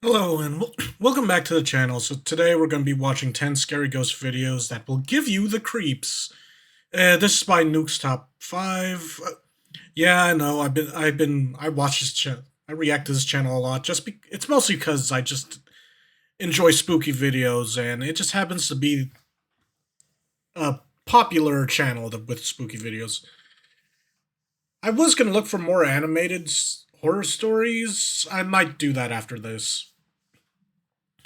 Hello and welcome back to the channel. So today we're going to be watching 10 scary ghost videos that will give you the creeps. This is by Nuke's Top 5. Yeah, I know. I watch this channel. I react to this channel a lot. It's mostly because I just enjoy spooky videos, and it just happens to be a popular channel with spooky videos. I was going to look for more animated horror stories. I might do that after this.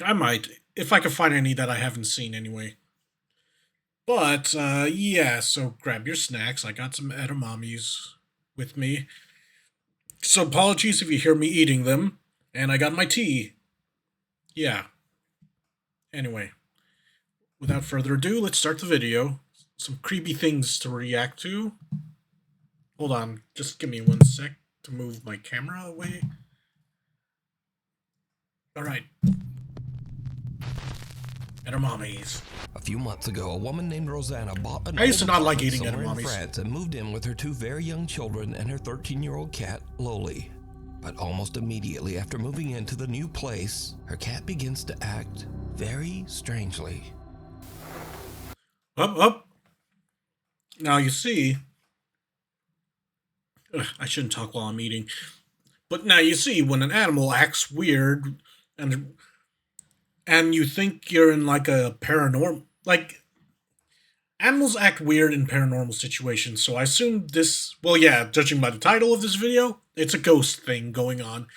I might, if I can find any that I haven't seen anyway. But, yeah, so grab your snacks. I got some edamames with me. So apologies if you hear me eating them. And I got my tea. Yeah. Anyway, without further ado, let's start the video. Some creepy things to react to. Hold on, just give me 1 sec to move my camera away. Alright. Edamames. A few months ago, a woman named Rosanna bought an I used to old not like apartment eating somewhere in edamames. France and moved in with her 2 very young children and her 13-year-old cat, Loli. But almost immediately after moving into the new place, her cat begins to act very strangely. Up. Now you see... I shouldn't talk while I'm eating. But now you see, when an animal acts weird, and you think you're in like a paranormal... Like, animals act weird in paranormal situations, so I assume this... Well, yeah, judging by the title of this video, it's a ghost thing going on.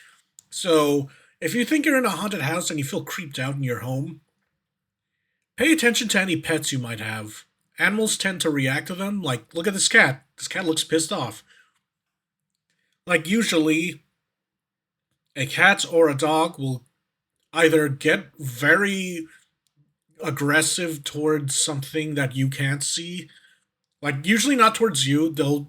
So, if you think you're in a haunted house and you feel creeped out in your home, pay attention to any pets you might have. Animals tend to react to them. Like, look at this cat. This cat looks pissed off. Like, usually, a cat or a dog will either get very aggressive towards something that you can't see. Like, usually not towards you, they'll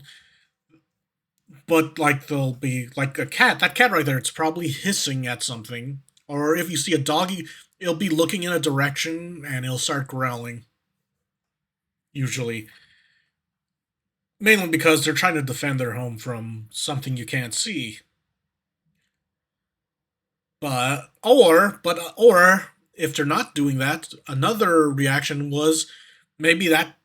be like a cat. That cat right there, it's probably hissing at something. Or if you see a doggy, it'll be looking in a direction and it'll start growling. Usually. Mainly because they're trying to defend their home from something you can't see. Or if they're not doing that, another reaction was maybe that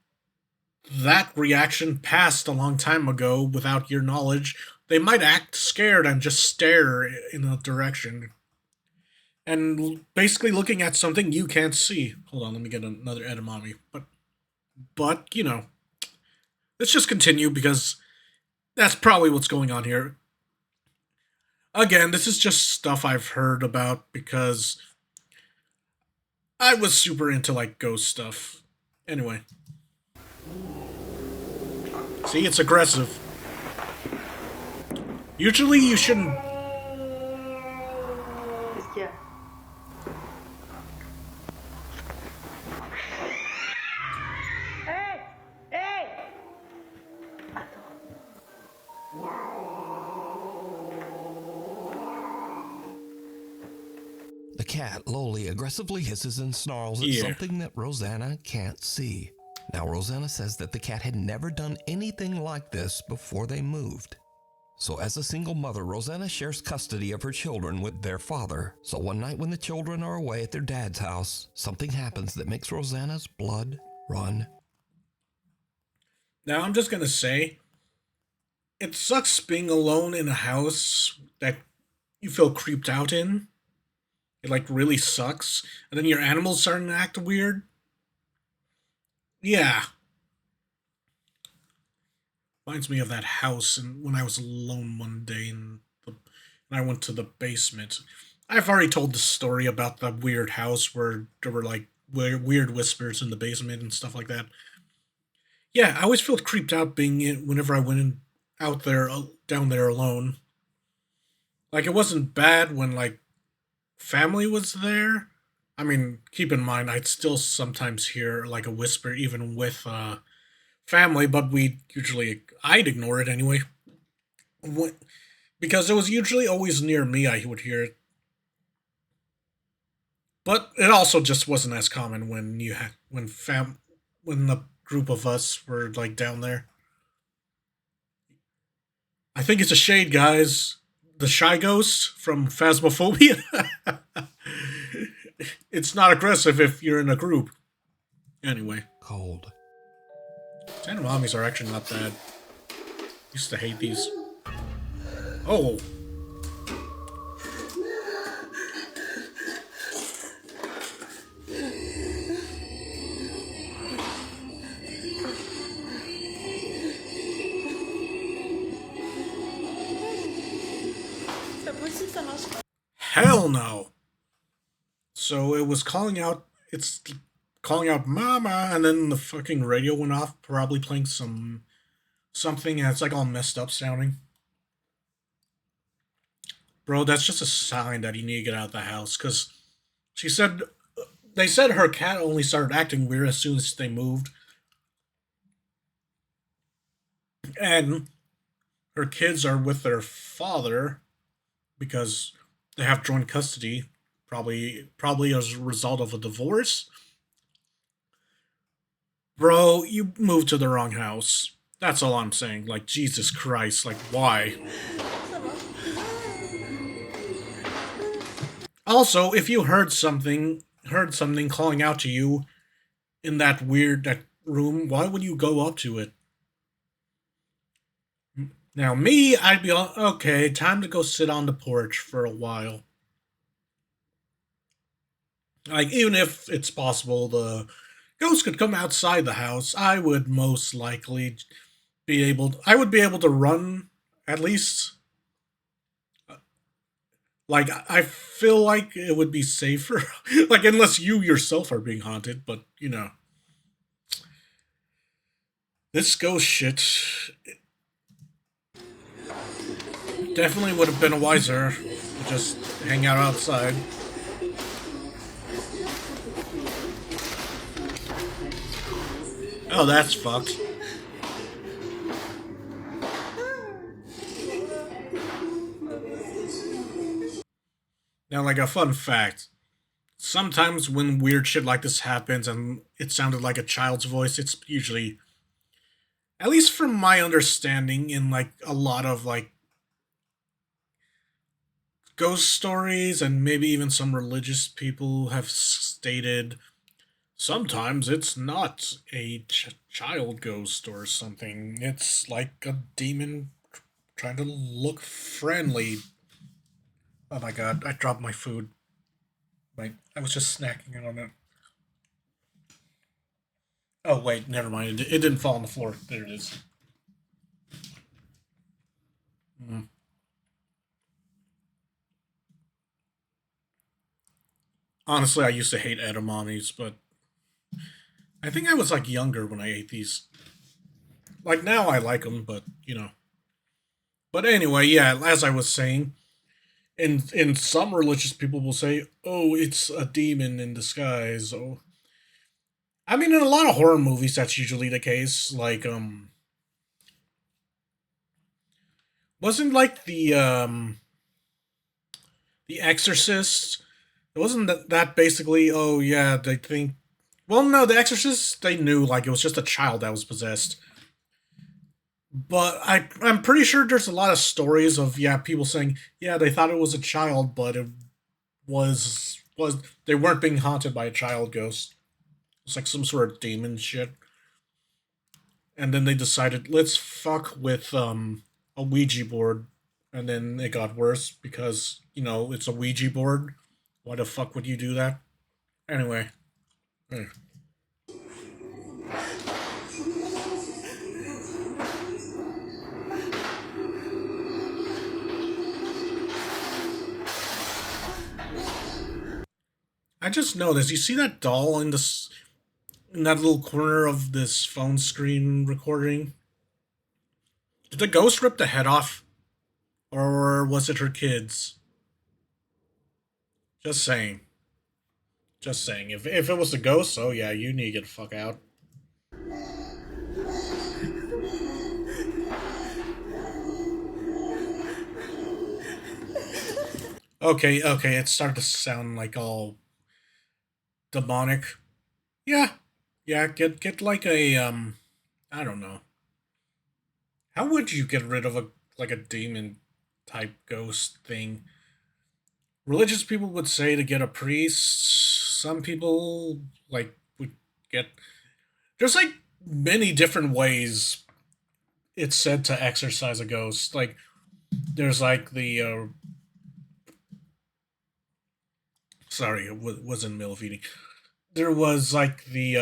reaction passed a long time ago without your knowledge. They might act scared and just stare in a direction. And basically looking at something you can't see. Hold on, let me get another edamame. But you know, let's just continue because that's probably what's going on here. Again, this is just stuff I've heard about because I was super into like ghost stuff. Anyway. See, it's aggressive. Usually you shouldn't... The cat, Loli, aggressively hisses and snarls at something that Rosanna can't see. Now, Rosanna says that the cat had never done anything like this before they moved. So as a single mother, Rosanna shares custody of her children with their father. So one night when the children are away at their dad's house, something happens that makes Rosanna's blood run. Now, I'm just gonna say, it sucks being alone in a house that you feel creeped out in. It, like, really sucks. And then your animals starting to act weird. Yeah. Reminds me of that house and when I was alone one day and I went to the basement. I've already told the story about the weird house where there were, like, weird whispers in the basement and stuff like that. Yeah, I always felt creeped out being whenever I went out there, down there alone. Like, it wasn't bad when, like, family was there. I mean, keep in mind, I'd still sometimes hear, like, a whisper even with, family, but I'd ignore it anyway. Because it was usually always near me I would hear it. But it also just wasn't as common when when the group of us were, like, down there. I think it's a shade, guys. The Shy Ghost from Phasmophobia. it's not aggressive if you're in a group. Anyway. Cold. Tanomamis are actually not bad. Used to hate these. Oh. Hell no. So it was calling out. It's calling out "Mama," and then the fucking radio went off, probably playing something, and it's like all messed up sounding. Bro, that's just a sign that you need to get out of the house. Cause she said they said her cat only started acting weird as soon as they moved, and her kids are with their father because they have joint custody, probably as a result of a divorce. Bro, you moved to the wrong house. That's all I'm saying. Like, Jesus Christ, like, why? Also, if you heard something calling out to you in that room, why would you go up to it? Now, me, I'd be all, okay, time to go sit on the porch for a while. Like, even if it's possible the ghost could come outside the house, I would most likely I would be able to run at least. Like, I feel like it would be safer. Like, unless you yourself are being haunted, but, this ghost shit definitely would have been wiser to just hang out outside. Oh, that's fucked. Now, like a fun fact, sometimes when weird shit like this happens and it sounded like a child's voice, it's usually, at least from my understanding, in like a lot of like ghost stories and maybe even some religious people have stated sometimes it's not a child ghost or something. It's like a demon trying to look friendly. Oh my god, I dropped my food. Wait, I was just snacking on it. Oh wait, never mind. It didn't fall on the floor. There it is. Mm. Honestly, I used to hate edamames, but I think I was like younger when I ate these. Like now I like them, but But anyway, yeah, as I was saying, in some religious people will say, "Oh, it's a demon in disguise." Oh, I mean, in a lot of horror movies, that's usually the case. Like, wasn't like the Exorcist. It wasn't that basically. Oh yeah, they think. Well, no, the Exorcist they knew like it was just a child that was possessed. But I'm pretty sure there's a lot of stories of people saying they thought it was a child, but it was they weren't being haunted by a child ghost. It's like some sort of demon shit. And then they decided let's fuck with a Ouija board, and then it got worse because it's a Ouija board. Why the fuck would you do that? Anyway, I just noticed. You see that doll in that little corner of this phone screen recording? Did the ghost rip the head off, or was it her kids? Just saying. Just saying. If it was the ghost, oh yeah, you need to get the fuck out. Okay, okay, it started to sound like all demonic. Yeah, yeah. Get like a I don't know. How would you get rid of a demon type ghost thing? Religious people would say to get a priest. some people like would get. There's like many different ways it's said to exorcise a ghost. Like there's like the sorry, it wasn't middle of eating. There was like the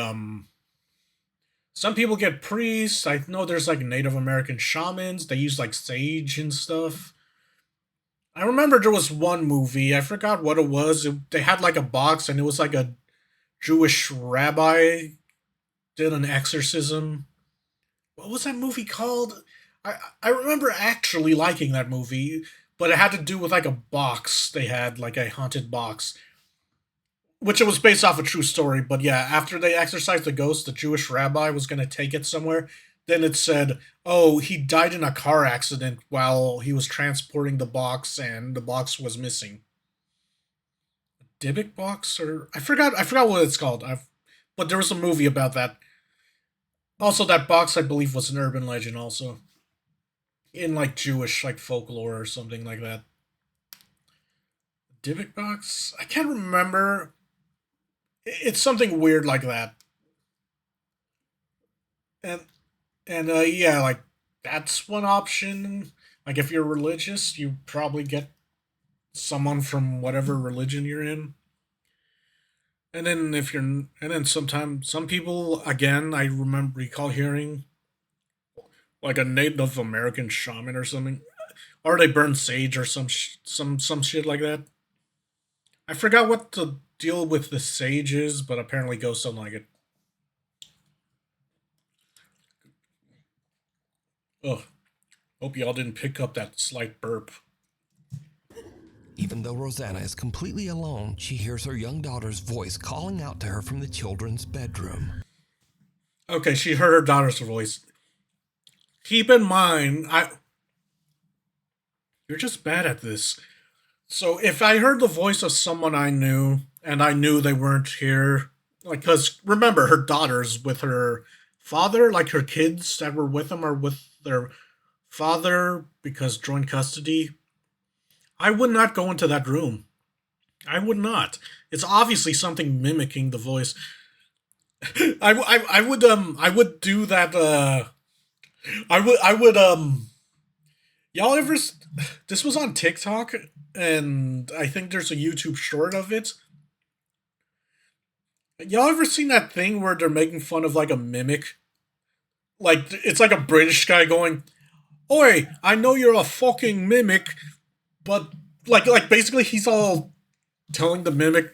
some people get priests. I know there's like Native American shamans. They use like sage and stuff. I remember there was one movie. I forgot what it was. They had like a box, and it was like a Jewish rabbi did an exorcism. What was that movie called? I remember actually liking that movie, but it had to do with like a box. They had like a haunted box, which it was based off a true story. But yeah, after they exorcised the ghost, the Jewish rabbi was going to take it somewhere. Then it said, "Oh, he died in a car accident while he was transporting the box, and the box was missing." Dybbuk box, or I forgot what it's called. But there was a movie about that. Also, that box I believe was an urban legend, also in like Jewish like folklore or something like that. Dybbuk box, I can't remember. It's something weird like that. And yeah, like that's one option. Like if you're religious, you probably get someone from whatever religion you're in. And then sometimes some people again, I remember recall hearing like a Native American shaman or something, or they burn sage or some shit like that. I forgot what the deal with the sage is, but apparently ghosts don't like it. Ugh. Hope y'all didn't pick up that slight burp. Even though Rosanna is completely alone, she hears her young daughter's voice calling out to her from the children's bedroom. Okay, she heard her daughter's voice. Keep in mind, you're just bad at this. So if I heard the voice of someone I knew and I knew they weren't here, like, because remember, her daughter's with her father, like her kids that were with them are with their father because joint custody. I would not go into that room. I would not. It's obviously something mimicking the voice. I would do that. I would y'all ever? This was on TikTok, and I think there's a YouTube short of it. Y'all ever seen that thing where they're making fun of like a mimic? Like it's like a British guy going, "Oi, I know you're a fucking mimic," but like basically he's all telling the mimic,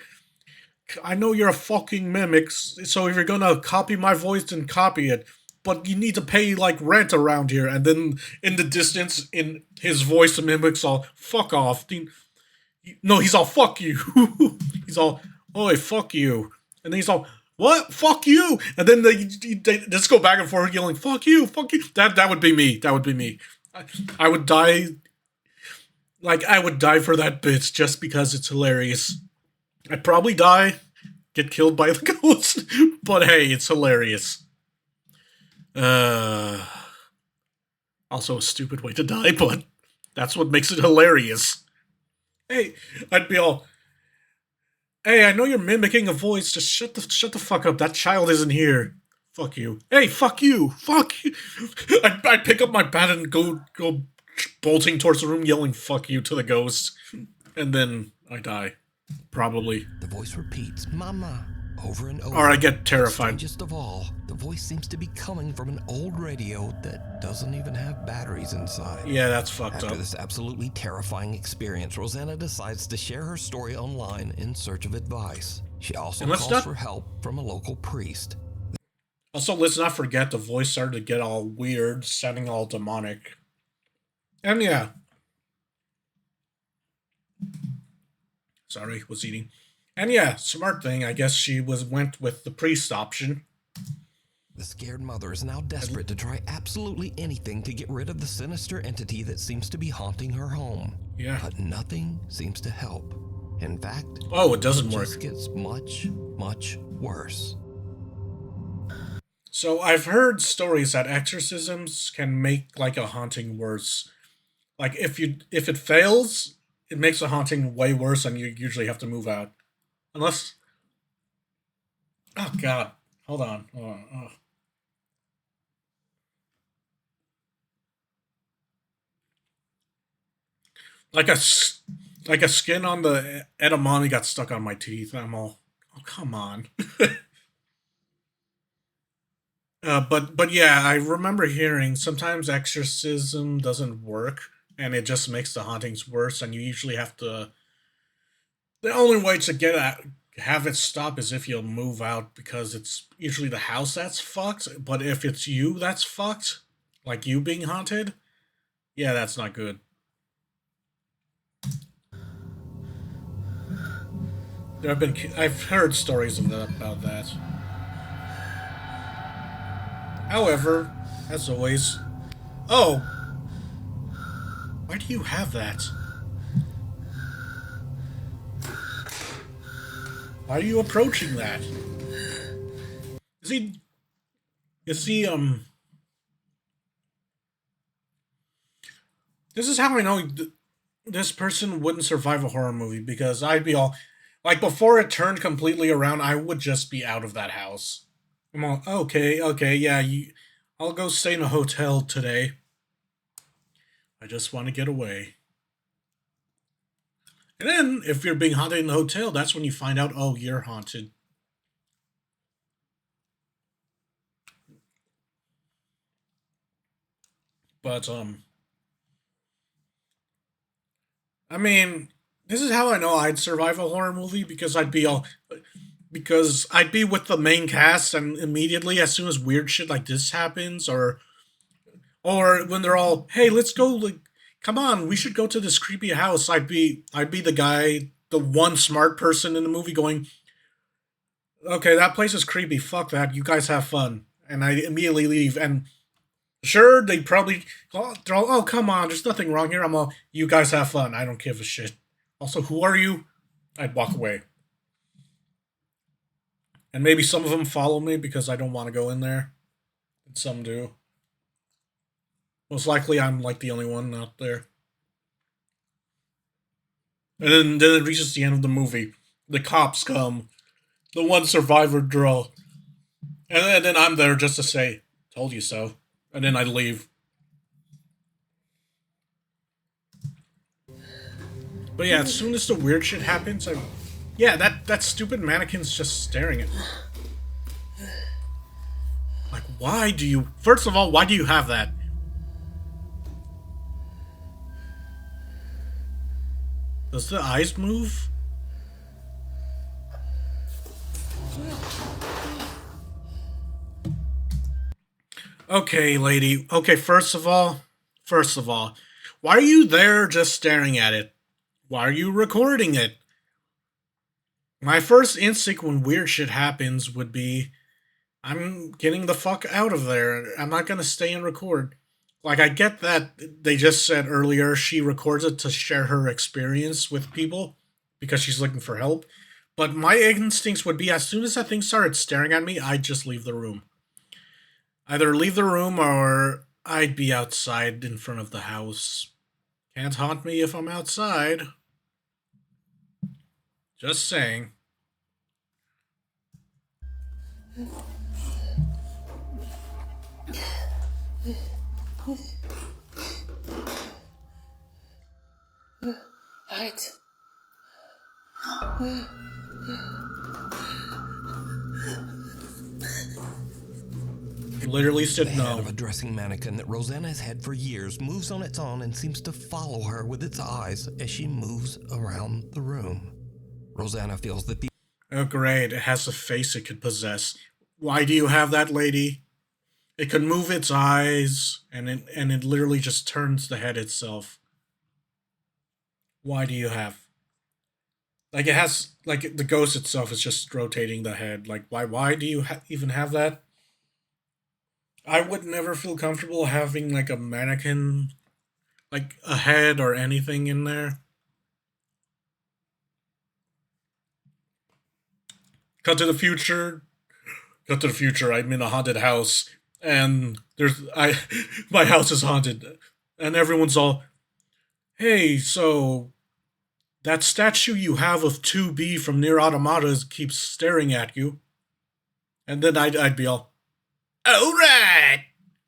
"I know you're a fucking mimic, so if you're gonna copy my voice, then copy it. But you need to pay like rent around here." And then in the distance, in his voice, the mimic's all "fuck off." No, he's all "fuck you." He's all "oi, fuck you," and then he's all "what? Fuck you!" And then they just go back and forth yelling "fuck you, fuck you." That would be me. That would be me. I would die. Like I would die for that bit just because it's hilarious. I'd probably die, get killed by the ghost, but hey, it's hilarious. Uh, Also a stupid way to die, but that's what makes it hilarious. Hey, I'd be all, "Hey, I know you're mimicking a voice. Just shut the fuck up. That child isn't here. Fuck you. Hey, fuck you. Fuck you." I'd pick up my bat and go bolting towards the room, yelling "fuck you" to the ghost, and then I die, probably. The voice repeats, "Mama," over and over. Or I get terrified. Strangest of all, the voice seems to be coming from an old radio that doesn't even have batteries inside. Yeah, that's fucked After up. this absolutely terrifying experience, Rosanna decides to share her story online in search of advice. She also calls for help from a local priest. Also, let's not forget the voice started to get all weird, sounding all demonic. And yeah. Sorry, was eating. And yeah, smart thing. I guess she went with the priest option. The scared mother is now desperate to try absolutely anything to get rid of the sinister entity that seems to be haunting her home. Yeah. But nothing seems to help. In fact, it doesn't work. It just gets much, much worse. So I've heard stories that exorcisms can make like a haunting worse. Like if it fails, it makes the haunting way worse, and you usually have to move out. Unless Oh God, hold on. Oh. Like a like a skin on the edamame got stuck on my teeth. I'm all, oh come on. But yeah, I remember hearing sometimes exorcism doesn't work, and it just makes the hauntings worse. And you usually have to. The only way to get at have it stop is if you'll move out because it's usually the house that's fucked. But if it's you that's fucked, like you being haunted, yeah, that's not good. I've heard stories of that about that. However, as always, oh, why do you have that? Why are you approaching that? Is he? Is he? This is how I know this person wouldn't survive a horror movie because I'd be all like before it turned completely around. I would just be out of that house. I'm all okay, okay, yeah. I'll go stay in a hotel today. I just want to get away. And then if you're being haunted in the hotel, that's when you find out, oh, you're haunted. But I mean, this is how I know I'd survive a horror movie because I'd be with the main cast and immediately as soon as weird shit like this happens or when they're all, "Hey, let's go like come on, we should go to this creepy house." I'd be the guy, the one smart person in the movie going, "Okay, that place is creepy. Fuck that. You guys have fun." And I immediately leave and sure, they probably they're all, "Oh, come on, there's nothing wrong here." I'm all, "You guys have fun. I don't give a shit." Also, who are you? I'd walk away. And maybe some of them follow me because I don't want to go in there. And some do. Most likely, I'm like the only one out there. And then it reaches the end of the movie. The cops come. The one survivor draw. And then I'm there just to say, "Told you so." And then I leave. But yeah, as soon as the weird shit happens, yeah, that stupid mannequin's just staring at me. Like, why do you? First of all, why do you have that? Does the eyes move? Okay, lady. Okay, first of all, why are you there just staring at it? Why are you recording it? My first instinct when weird shit happens would be, I'm getting the fuck out of there. I'm not gonna stay and record. Like, I get that they just said earlier she records it to share her experience with people because she's looking for help. But my instincts would be as soon as that thing started staring at me, I'd just leave the room. Either leave the room or I'd be outside in front of the house. Can't haunt me if I'm outside. Just saying. Right. Literally The said head of no. a dressing mannequin that Rosanna has had for years moves on its own and seems to follow her with its eyes as she moves around the room. Rosanna feels that the Oh, great. It has a face it could possess. Why do you have that, lady? It could move its eyes, and it literally just turns the head itself. Why do you have? Like it has, like the ghost itself is just rotating the head. Like why do you even have that? I would never feel comfortable having like a mannequin, like a head or anything in there. Cut to the future. Cut to the future. I'm in a haunted house, and my house is haunted, and everyone's all, "Hey, so that statue you have of 2B from Near Automata keeps staring at you." And then I'd be all, all right,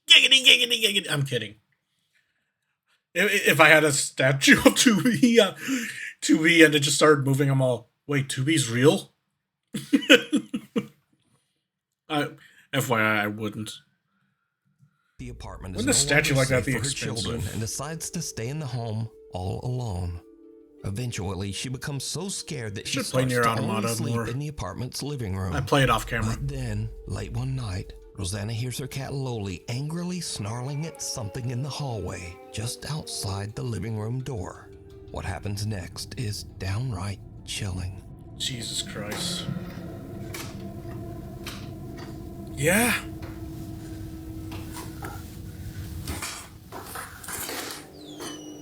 giggity, giggity, giggity. I'm kidding. If I had a statue of 2B and it just started moving, I'm all, wait, 2B's real? I, FYI, I wouldn't. The apartment is Wouldn't a no statue longer like that safe be for her expensive? children and decides to stay in the home all alone. Eventually, she becomes so scared that she Should play starts Nier to only Automata sleep more. in the apartment's living room. I play it off camera. But then, late one night, Rosanna hears her cat Loli angrily snarling at something in the hallway just outside the living room door. What happens next is downright chilling. Jesus Christ. Yeah.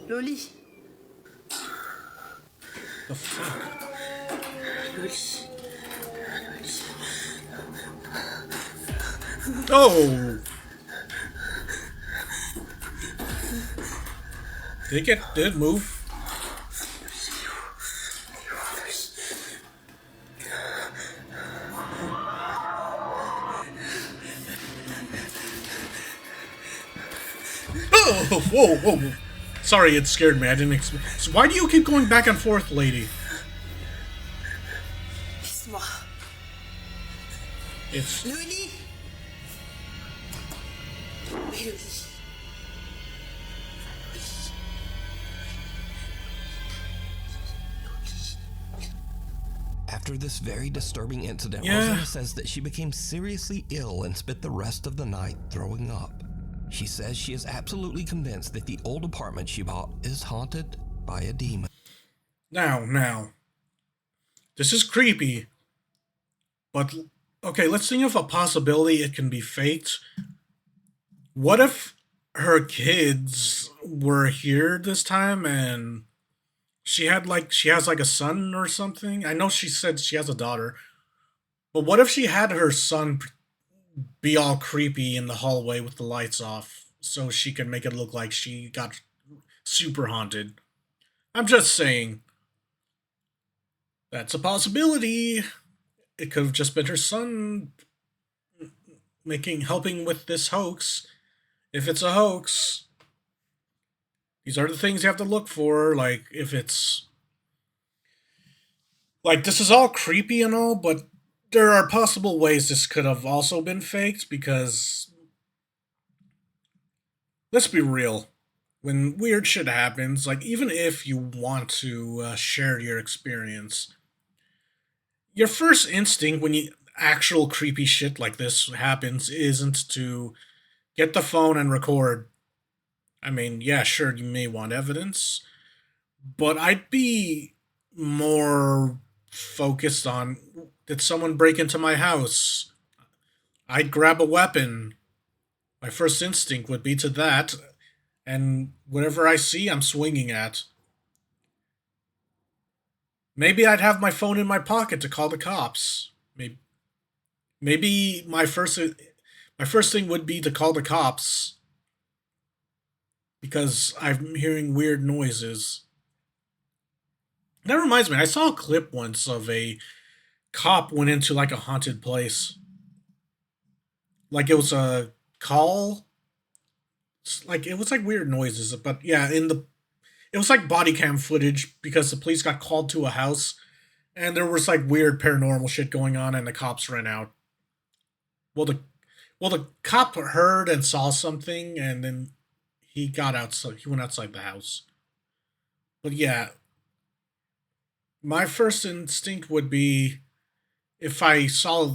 Loli. The fuck? Loli. Oh! Did it move? Oh, whoa, whoa. Sorry, it scared me. I didn't expect. So why do you keep going back and forth, lady? Laisse-moi. It's. Loli. Oui, Loli. After this very disturbing incident, Yeah. Rosanna says that she became seriously ill and spent the rest of the night throwing up. She says she is absolutely convinced that the old apartment she bought is haunted by a demon. Now. This is creepy. But, okay, let's think of a possibility it can be faked. What if her kids were here this time and she has like a son or something? I know she said she has a daughter. But what if she had her son be all creepy in the hallway with the lights off so she could make it look like she got super haunted? I'm just saying. That's a possibility. It could have just been her son helping with this hoax. If it's a hoax, these are the things you have to look for. Like, if it's. Like, this is all creepy and all, but there are possible ways this could have also been faked because. Let's be real. When weird shit happens, like, even if you want to share your experience, your first instinct when actual creepy shit like this happens isn't to get the phone and record. I mean, yeah, sure, you may want evidence, but I'd be more focused on, did someone break into my house? I'd grab a weapon. My first instinct would be to that, and whatever I see, I'm swinging at. Maybe I'd have my phone in my pocket to call the cops. Maybe my first thing would be to call the cops because I'm hearing weird noises. That reminds me, I saw a clip once of a cop went into like a haunted place. Like it was a call. Like it was like weird noises, but yeah, it was like body cam footage because the police got called to a house and there was like weird paranormal shit going on and the cops ran out. Well the cop heard and saw something and then he got outside he went outside the house. But yeah, my first instinct would be if I saw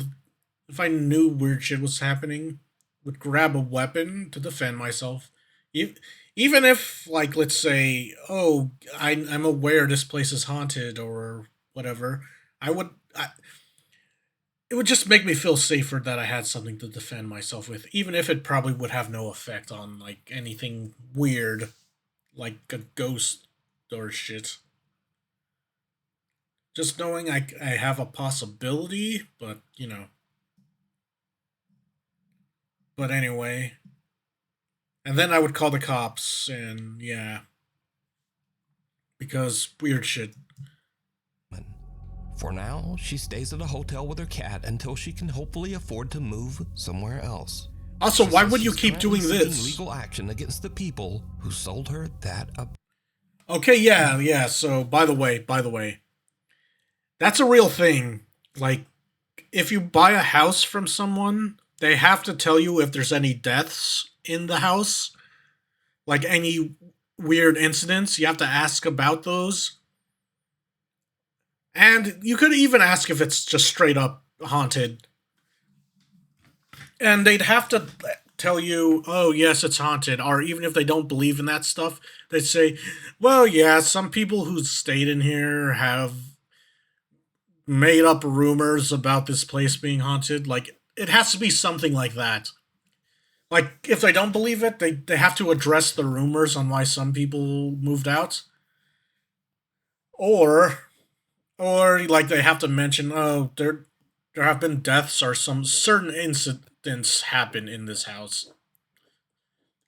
if I knew weird shit was happening, would grab a weapon to defend myself. Even if, like, let's say, oh, I'm aware this place is haunted or whatever, I would. It would just make me feel safer that I had something to defend myself with, even if it probably would have no effect on like anything weird, like a ghost or shit. Just knowing I have a possibility, but you know. But anyway, and then I would call the cops, and yeah, because weird shit. For now, she stays at a hotel with her cat until she can hopefully afford to move somewhere else. Also, She why says would you she's keep currently doing seeking this? legal action against the people who sold her that. Okay, yeah. So, by the way, that's a real thing. Like, if you buy a house from someone, they have to tell you if there's any deaths in the house, like any weird incidents. You have to ask about those. And you could even ask if it's just straight up haunted. And they'd have to tell you, oh, yes, it's haunted. Or even if they don't believe in that stuff, they'd say, well, yeah, some people who stayed in here have made up rumors about this place being haunted. Like, it has to be something like that. Like, if they don't believe it, they have to address the rumors on why some people moved out. Or like they have to mention, oh, there have been deaths or some certain incidents happen in this house.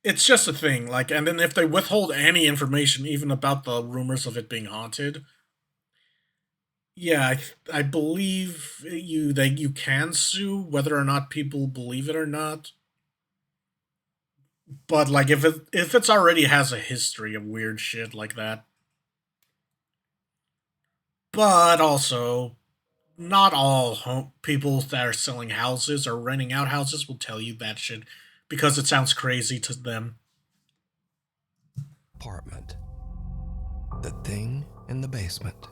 It's just a thing, like, and then if they withhold any information, even about the rumors of it being haunted, yeah, I believe you can sue whether or not people believe it or not. But like, if it's already has a history of weird shit like that, but also not all people that are selling houses or renting out houses will tell you that shit because it sounds crazy to them. Apartment. The thing in the basement.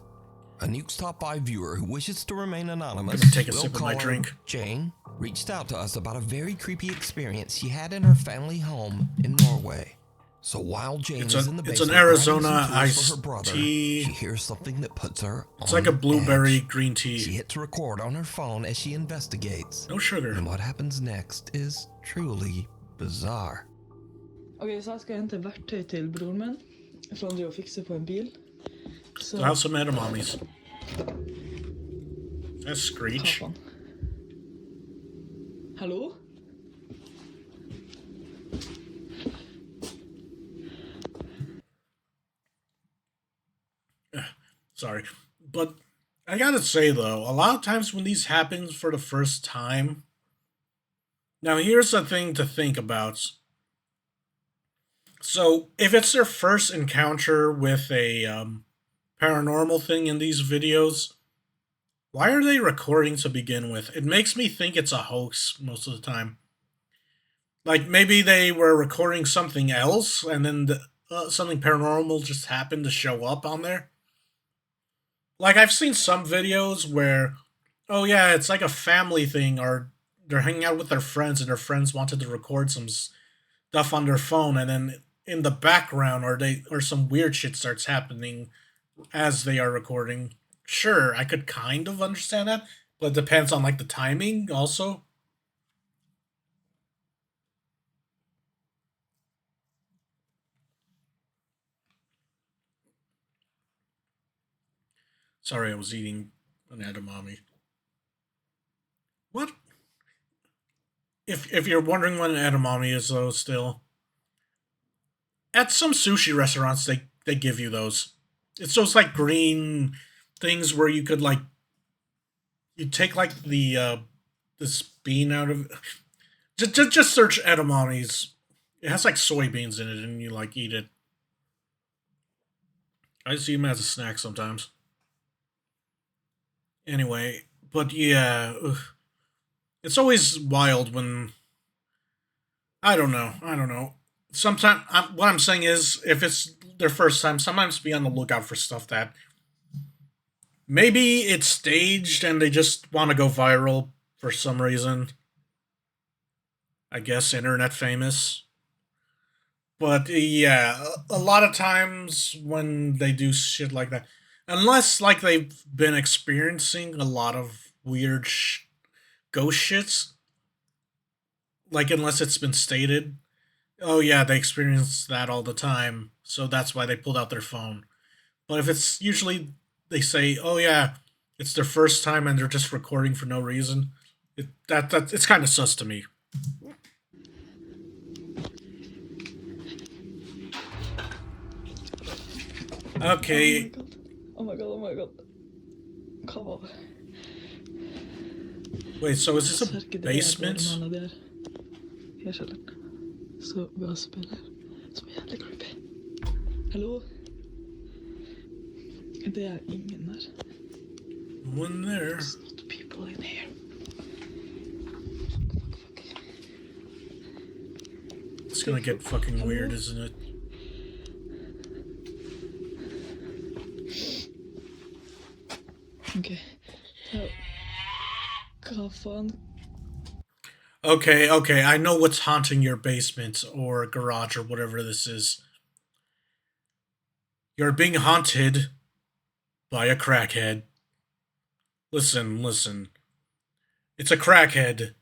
A Nuke's Top 5 viewer who wishes to remain anonymous, I'm gonna take a we'll sip of call my her drink. Jane, reached out to us about a very creepy experience she had in her family home in Norway. So while Jane is in the it's basement an Arizona grabbing some tools iced for her brother, tea. she hears something that puts her It's on like a blueberry edge. green tea. She hits record on her phone as she investigates. No sugar. And what happens next is truly bizarre. Okej, så här ska jag hämta verktyg till bror min från det jag fixar på en bil. Så I have some edamames. That's Screech. pappan. Hallå? Sorry. But I gotta say though, a lot of times when these happen for the first time, now here's the thing to think about. So if it's their first encounter with a paranormal thing in these videos, why are they recording to begin with? It makes me think it's a hoax most of the time. Like maybe they were recording something else and then something paranormal just happened to show up on there. Like, I've seen some videos where, oh yeah, it's like a family thing, or they're hanging out with their friends, and their friends wanted to record some stuff on their phone, and then in the background, or some weird shit starts happening as they are recording. Sure, I could kind of understand that, but it depends on like the timing also. Sorry, I was eating an edamame. What? If you're wondering what an edamame is, though, still, at some sushi restaurants they give you those. It's those like green things where you could like you take like this bean out of just search edamames. It has like soybeans in it, and you like eat it. I just eat them as a snack sometimes. Anyway, but yeah, it's always wild when I don't know. Sometimes what I'm saying is, if it's their first time, sometimes be on the lookout for stuff that maybe it's staged and they just want to go viral for some reason. I guess internet famous. But yeah, a lot of times when they do shit like that, unless like they've been experiencing a lot of weird ghost shits, like unless it's been stated, oh yeah, they experience that all the time, so that's why they pulled out their phone. But if it's usually they say, oh yeah, it's their first time and they're just recording for no reason, that it's kind of sus to me. Okay. Oh my god, oh my god. Hva var det? Wait, so is this a Sverker, det basement? bare mannen der. I kjelleren. Så gasspiller. Som er jævlig creepy. Hallo? Det er ingen der. No one there. There's not people in here. Fuck. It's gonna get fucking weird, isn't it? Ok. Hva faen? Okay, I know what's haunting your basement or garage or whatever this is. You're being haunted by a crackhead. Listen. It's a crackhead.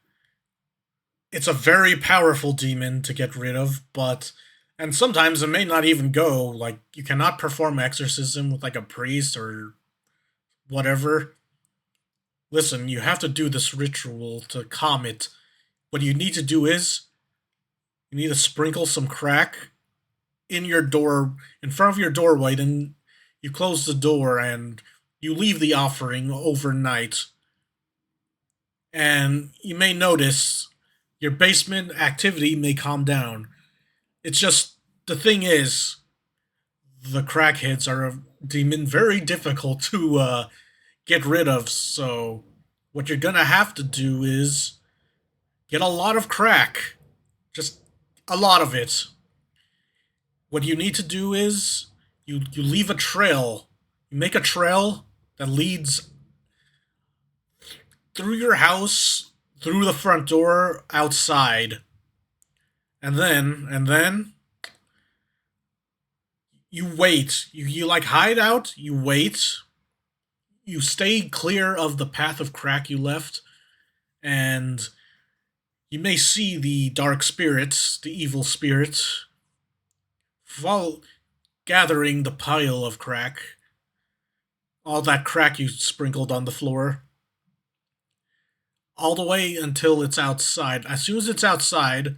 It's a very powerful demon to get rid of, and sometimes it may not even go. Like, you cannot perform exorcism with, like, a priest or whatever. Listen, you have to do this ritual to calm it. What you need to do is, you need to sprinkle some crack in your door, in front of your doorway, then you close the door and you leave the offering overnight. And you may notice your basement activity may calm down. It's just, the thing is, the crackheads are a demon very difficult to get rid of, so what you're gonna have to do is get a lot of crack. Just a lot of it. What you need to do is you leave a trail. You make a trail that leads through your house, through the front door, outside. And then you wait. You like hide out, you wait. You stay clear of the path of crack you left, and you may see the dark spirits, the evil spirits, gathering the pile of crack, all that crack you sprinkled on the floor, all the way until it's outside. As soon as it's outside,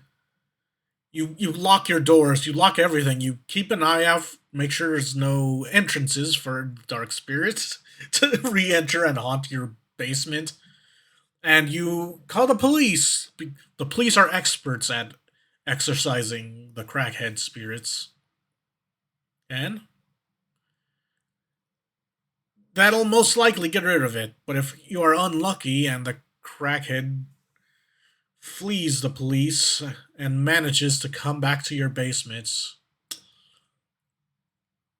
you lock your doors, you lock everything, you keep an eye out, make sure there's no entrances for dark spirits to re-enter and haunt your basement, and you call the police. The police are experts at exorcising the crackhead spirits. And that'll most likely get rid of it. But if you are unlucky and the crackhead flees the police and manages to come back to your basements,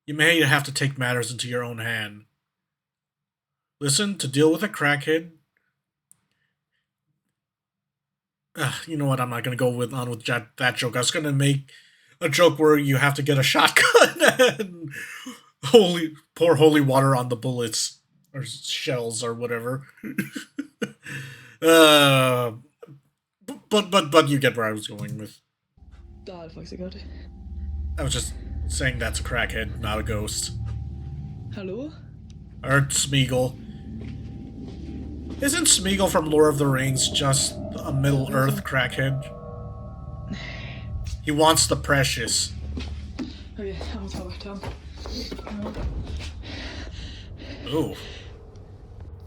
you may have to take matters into your own hand. Listen, to deal with a crackhead, you know what? I'm not gonna go on with that joke. I was gonna make a joke where you have to get a shotgun and pour holy water on the bullets or shells or whatever. But you get where I was going with. Det er faktisk ikke artig. I was just saying that's a crackhead, not a ghost. Hallo? Or Smeagol. Isn't Smeagol from Lord of the Rings just a Middle Earth crackhead? He wants the precious. Ok, jeg må ta hvert ham. Ooh.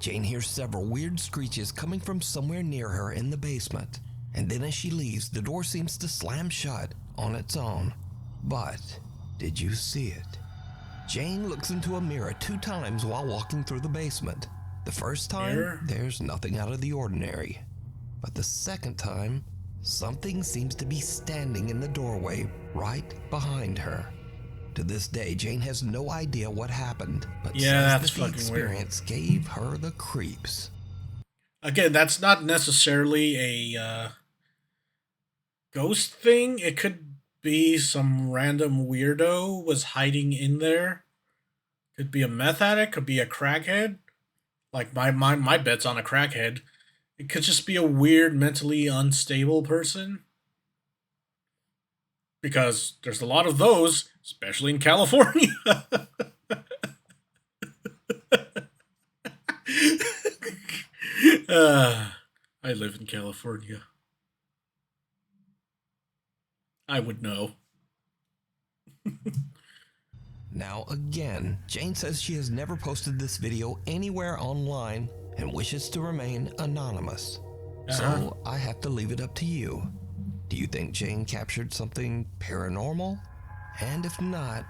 Jane hears several weird screeches coming from somewhere near her in the basement, and then as she leaves, the door seems to slam shut on its own. But did you see it? Jane looks into a mirror 2 times while walking through the basement. The first time, there's nothing out of the ordinary. But the second time, something seems to be standing in the doorway right behind her. To this day, Jane has no idea what happened, but says that the experience gave her the creeps. Again, that's not necessarily a ghost thing. It could be some random weirdo was hiding in there. Could be a meth addict, could be a crackhead. Like my bet's on a crackhead. It could just be a weird, mentally unstable person. Because there's a lot of those, especially in California. I live in California. I would know. Now again, Jane says she has never posted this video anywhere online and wishes to remain anonymous. So I have to leave it up to you. Do you think Jane captured something paranormal? And if not,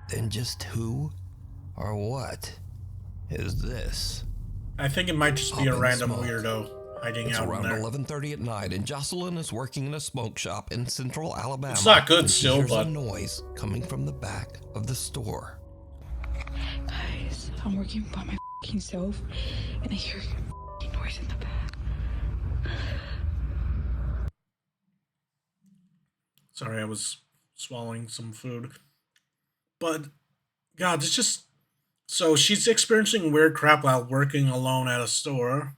then just who or what is this? I think it might just be Up a in random smoke. weirdo hiding It's out in around there. 11:30 at night, and Jocelyn is working in a smoke shop in central Alabama. It's not good when she still, hears but a noise coming from the back of the store. Guys, I'm working by my fucking self, and I hear a noise in the back. sorry, I was swallowing some food. But God, it's just so she's experiencing weird crap while working alone at a store.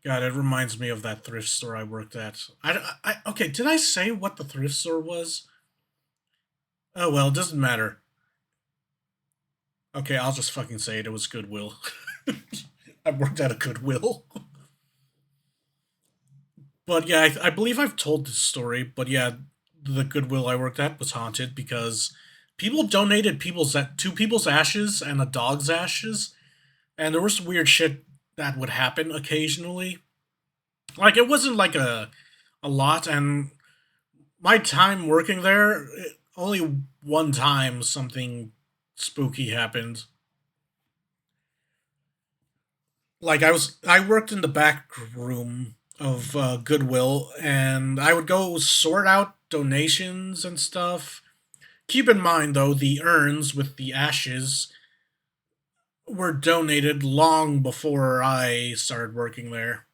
God, it reminds me of that thrift store I worked at. Okay, did I say what the thrift store was? Oh well, it doesn't matter. Okay, I'll just fucking say it. It was Goodwill. I worked at a Goodwill. But yeah, I believe I've told this story. But yeah, the Goodwill I worked at was haunted because people donated two people's ashes and a dog's ashes, and there was weird shit that would happen occasionally. Like it wasn't like a lot, and my time working there, only one time something spooky happened. Like I worked in the back room of Goodwill, and I would go sort out donations and stuff. Keep in mind though, the urns with the ashes were donated long before I started working there.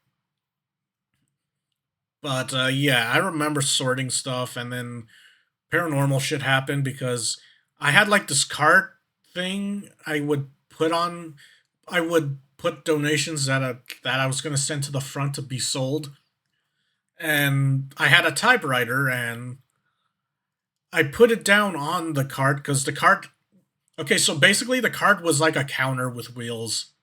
But yeah, I remember sorting stuff, and then paranormal shit happened because I had like this cart thing I would put donations that I was going to send to the front to be sold, and I had a typewriter, and I put it down on the cart because the cart. Okay, so basically the cart was like a counter with wheels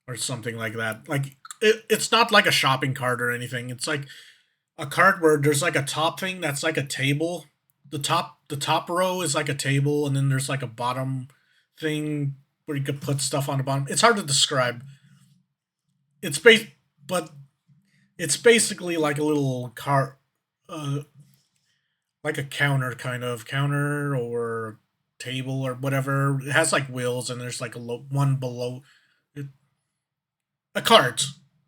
or something like that. Like it's not like a shopping cart or anything. It's like a cart where there's like a top thing that's like a table. The top row is like a table, and then there's like a bottom thing where you could put stuff on the bottom. It's hard to describe. It's bas- but it's basically like a little cart, uh, like a counter or table or whatever. It has like wheels, and there's like one below it, a cart.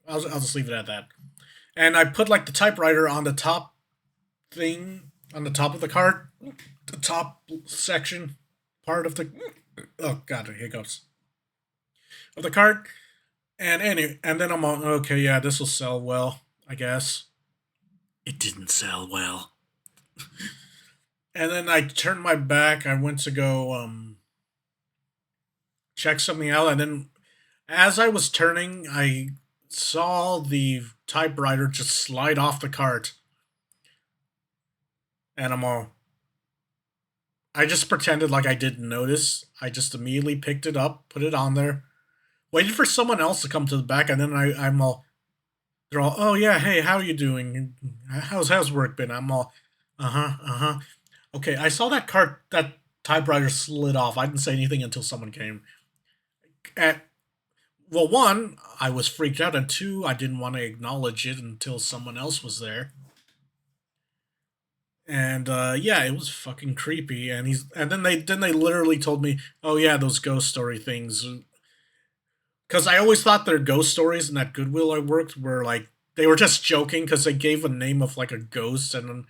I'll just leave it at that. And I put like the typewriter on the top thing on the top of the cart, the top section part of the oh god, hiccups of the cart. And then I'm on. Okay, yeah, this will sell well, I guess. It didn't sell well. And then I turned my back. I went to go check something out, and then as I was turning, I saw the typewriter just slide off the cart. And I just pretended like I didn't notice. I just immediately picked it up, put it on there, waited for someone else to come to the back, and then they're all, oh yeah, hey, how are you doing? How's work been? I'm all, uh huh. Okay, I saw that typewriter slid off. I didn't say anything until someone came. At well, one, I was freaked out, and two, I didn't want to acknowledge it until someone else was there. And yeah, it was fucking creepy. And then they literally told me, oh yeah, those ghost story things. Because I always thought their ghost stories in that Goodwill I worked were like they were just joking because they gave a name of like a ghost, and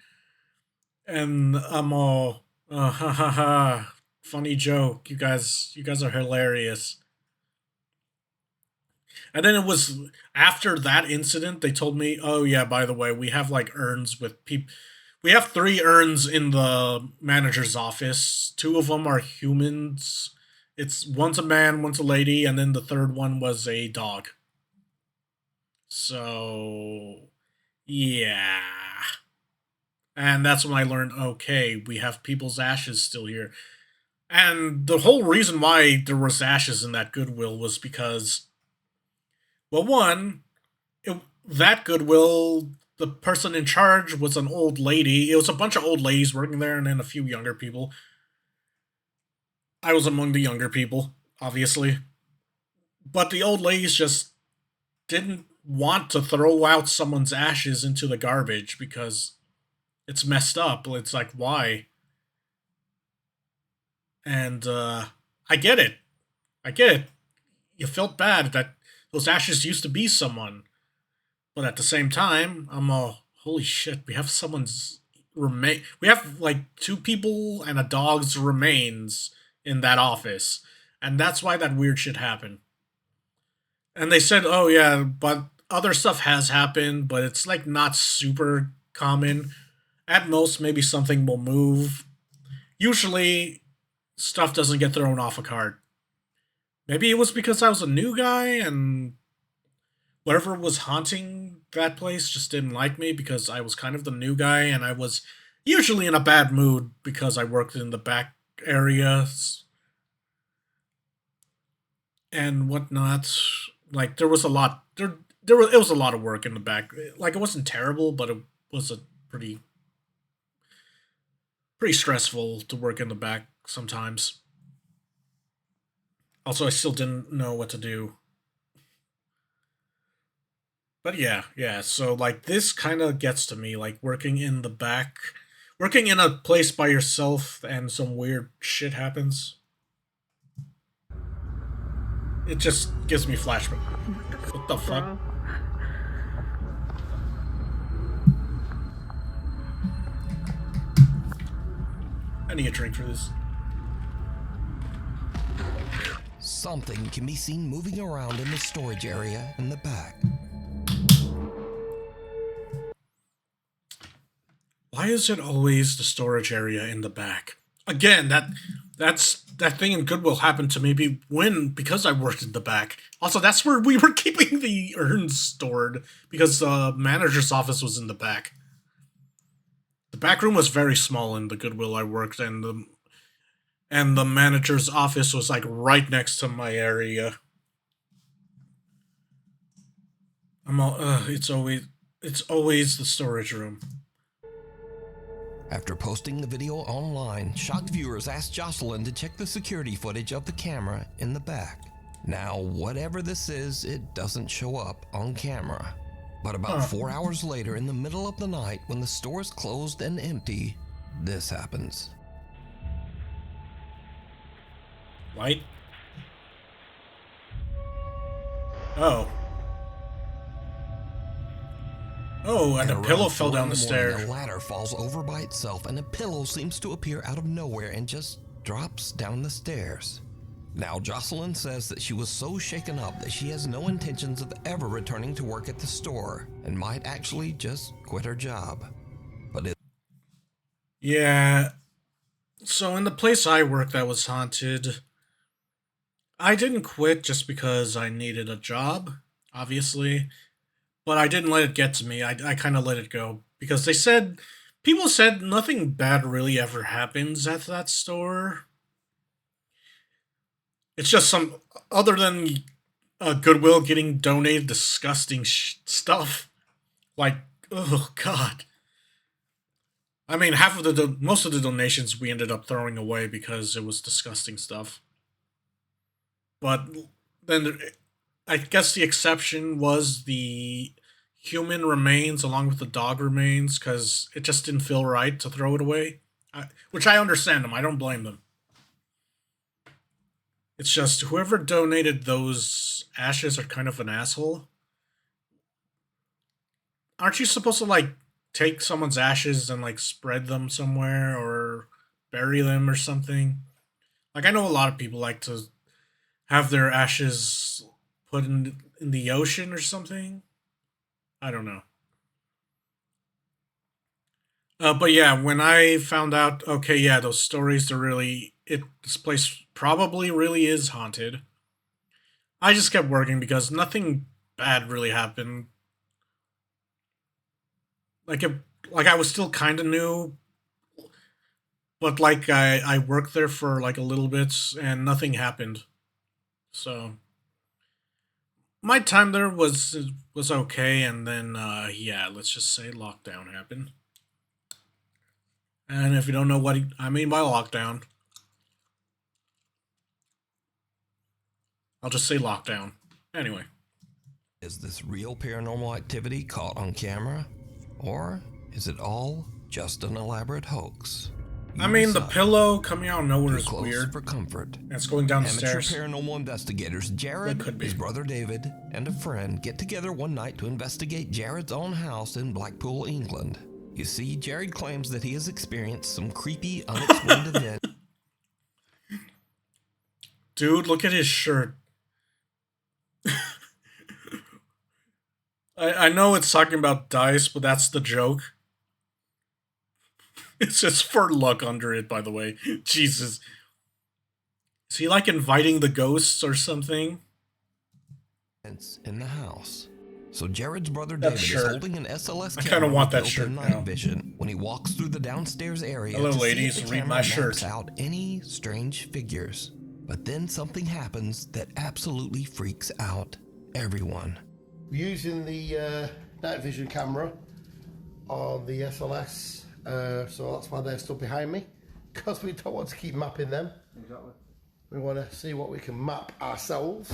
I'm all ha ha ha, funny joke. You guys are hilarious. And then it was after that incident they told me, oh yeah, by the way, we have like urns with people. We have three urns in the manager's office. Two of them are humans. It's one's a man, one's a lady, and then the third one was a dog. So yeah. And that's when I learned, okay, we have people's ashes still here. And the whole reason why there was ashes in that Goodwill was because, well, one, that Goodwill, the person in charge was an old lady. It was a bunch of old ladies working there, and then a few younger people. I was among the younger people, obviously. But the old ladies just didn't want to throw out someone's ashes into the garbage because it's messed up. It's like, why? And I get it. I get it. You felt bad that those ashes used to be someone. But at the same time, I'm all, holy shit, we have someone's remain. We have like two people and a dog's remains in that office. And that's why that weird shit happened. And they said, oh yeah, but other stuff has happened, but it's like not super common. At most, maybe something will move. Usually, stuff doesn't get thrown off a cart. Maybe it was because I was a new guy and whatever was haunting that place just didn't like me because I was kind of the new guy and I was usually in a bad mood because I worked in the back areas and whatnot. Like there was a lot there was it was a lot of work in the back. Like it wasn't terrible, but it was a pretty stressful to work in the back sometimes. Also, I still didn't know what to do. But yeah. So like this kind of gets to me, like working in the back, working in a place by yourself, and some weird shit happens. It just gives me flashback. What the fuck? Bro. I need a drink for this. Something can be seen moving around in the storage area in the back. Why is it always the storage area in the back? Again, that thing in Goodwill happened to me because I worked in the back. Also, that's where we were keeping the urns stored because the manager's office was in the back. The back room was very small in the Goodwill I worked, and the manager's office was like right next to my area. I'm all, it's always the storage room. After posting the video online, shocked viewers asked Jocelyn to check the security footage of the camera in the back. Now, whatever this is, it doesn't show up on camera. But about 4 hours later, in the middle of the night, when the store is closed and empty, this happens. Light? Oh. Oh, and a pillow fell down the stairs. A ladder falls over by itself, and a pillow seems to appear out of nowhere and just drops down the stairs. Now, Jocelyn says that she was so shaken up that she has no intentions of ever returning to work at the store and might actually just quit her job. But Yeah. So in the place I work that was haunted, I didn't quit just because I needed a job, obviously. But I didn't let it get to me. I kind of let it go. Because people said nothing bad really ever happens at that store. It's just other than Goodwill getting donated disgusting stuff. Like, oh god. I mean, most of the donations we ended up throwing away because it was disgusting stuff. But then I guess the exception was the human remains along with the dog remains because it just didn't feel right to throw it away. Which I understand them. I don't blame them. It's just whoever donated those ashes are kind of an asshole. Aren't you supposed to like take someone's ashes and like spread them somewhere or bury them or something? Like I know a lot of people like to have their ashes put in the ocean or something. I don't know. But yeah, when I found out, okay, yeah, those stories are really this place probably really is haunted. I just kept working because nothing bad really happened. Like I was still kind of new, but like I worked there for like a little bit and nothing happened. So my time there was okay, and then yeah, let's just say lockdown happened. And if you don't know what I mean by lockdown, I'll just say lockdown. Anyway. Is this real paranormal activity caught on camera? Or is it all just an elaborate hoax? I mean, the pillow coming out of nowhere is close weird. For comfort. And it's going down the stairs. Amateur paranormal investigators Jared, his brother David, and a friend get together one night to investigate Jared's own house in Blackpool, England. You see, Jared claims that he has experienced some creepy, unexplained event. Dude, look at his shirt. I know it's talking about dice, but that's the joke. It says for luck under it, by the way. Jesus. Is he like inviting the ghosts or something? In the house. So Jared's brother David is holding an SLS camera. I kind of want that with shirt night now. vision when he walks through the downstairs area. Hello, to ladies. see if the Read camera my shirt. maps out any strange figures. But then something happens that absolutely freaks out everyone. We're using the night vision camera on the SLS, so that's why they're stood behind me, because we don't want to keep mapping them. Exactly. We want to see what we can map ourselves.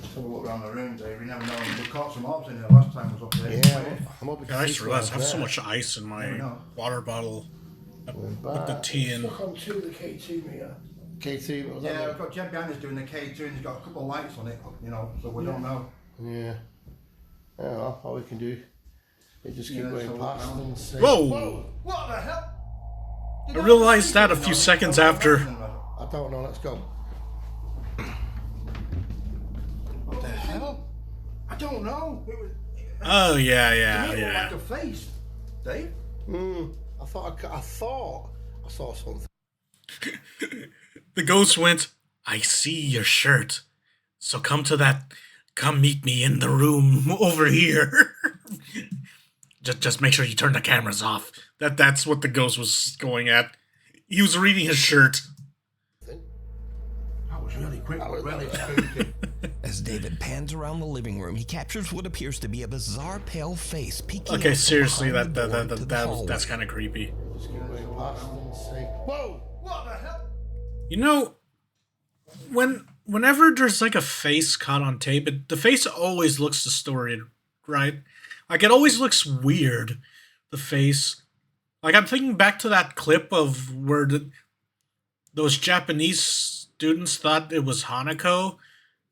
Just have a look around the room, Dave. You never know. We caught some orbs in there last time I was up there. Yeah, I'm hoping to I see just realized I have so there. much ice in my water bottle. With the tea in. Stuck onto the K2 meter. K2, what was that? Yeah, we've got Jeb behind us doing the K2 and he's got a couple of lights on it, you know, so we don't know. Yeah. Yeah, well, all we can do is just keep going past and say, Whoa! Whoa! What the hell? I realized that a few seconds after. I don't know, let's go. What the hell? I don't know. It was, Oh, yeah, to me, yeah, it looked yeah. like a face, Dave. I thought I saw something. The ghost went, I see your shirt. So come meet me in the room over here. just make sure you turn the cameras off. That's what the ghost was going at. He was reading his shirt. That was really quick. That was really spooky. As David pans around the living room, he captures what appears to be a bizarre pale face peeking Okay, out from seriously, behind the door into the hallway. that's kind of creepy. Just keep going past and say, whoa! What the hell? You know, whenever there's like a face caught on tape, the face always looks distorted, right? Like it always looks weird. The face, like I'm thinking back to that clip of where those Japanese students thought it was Hanako,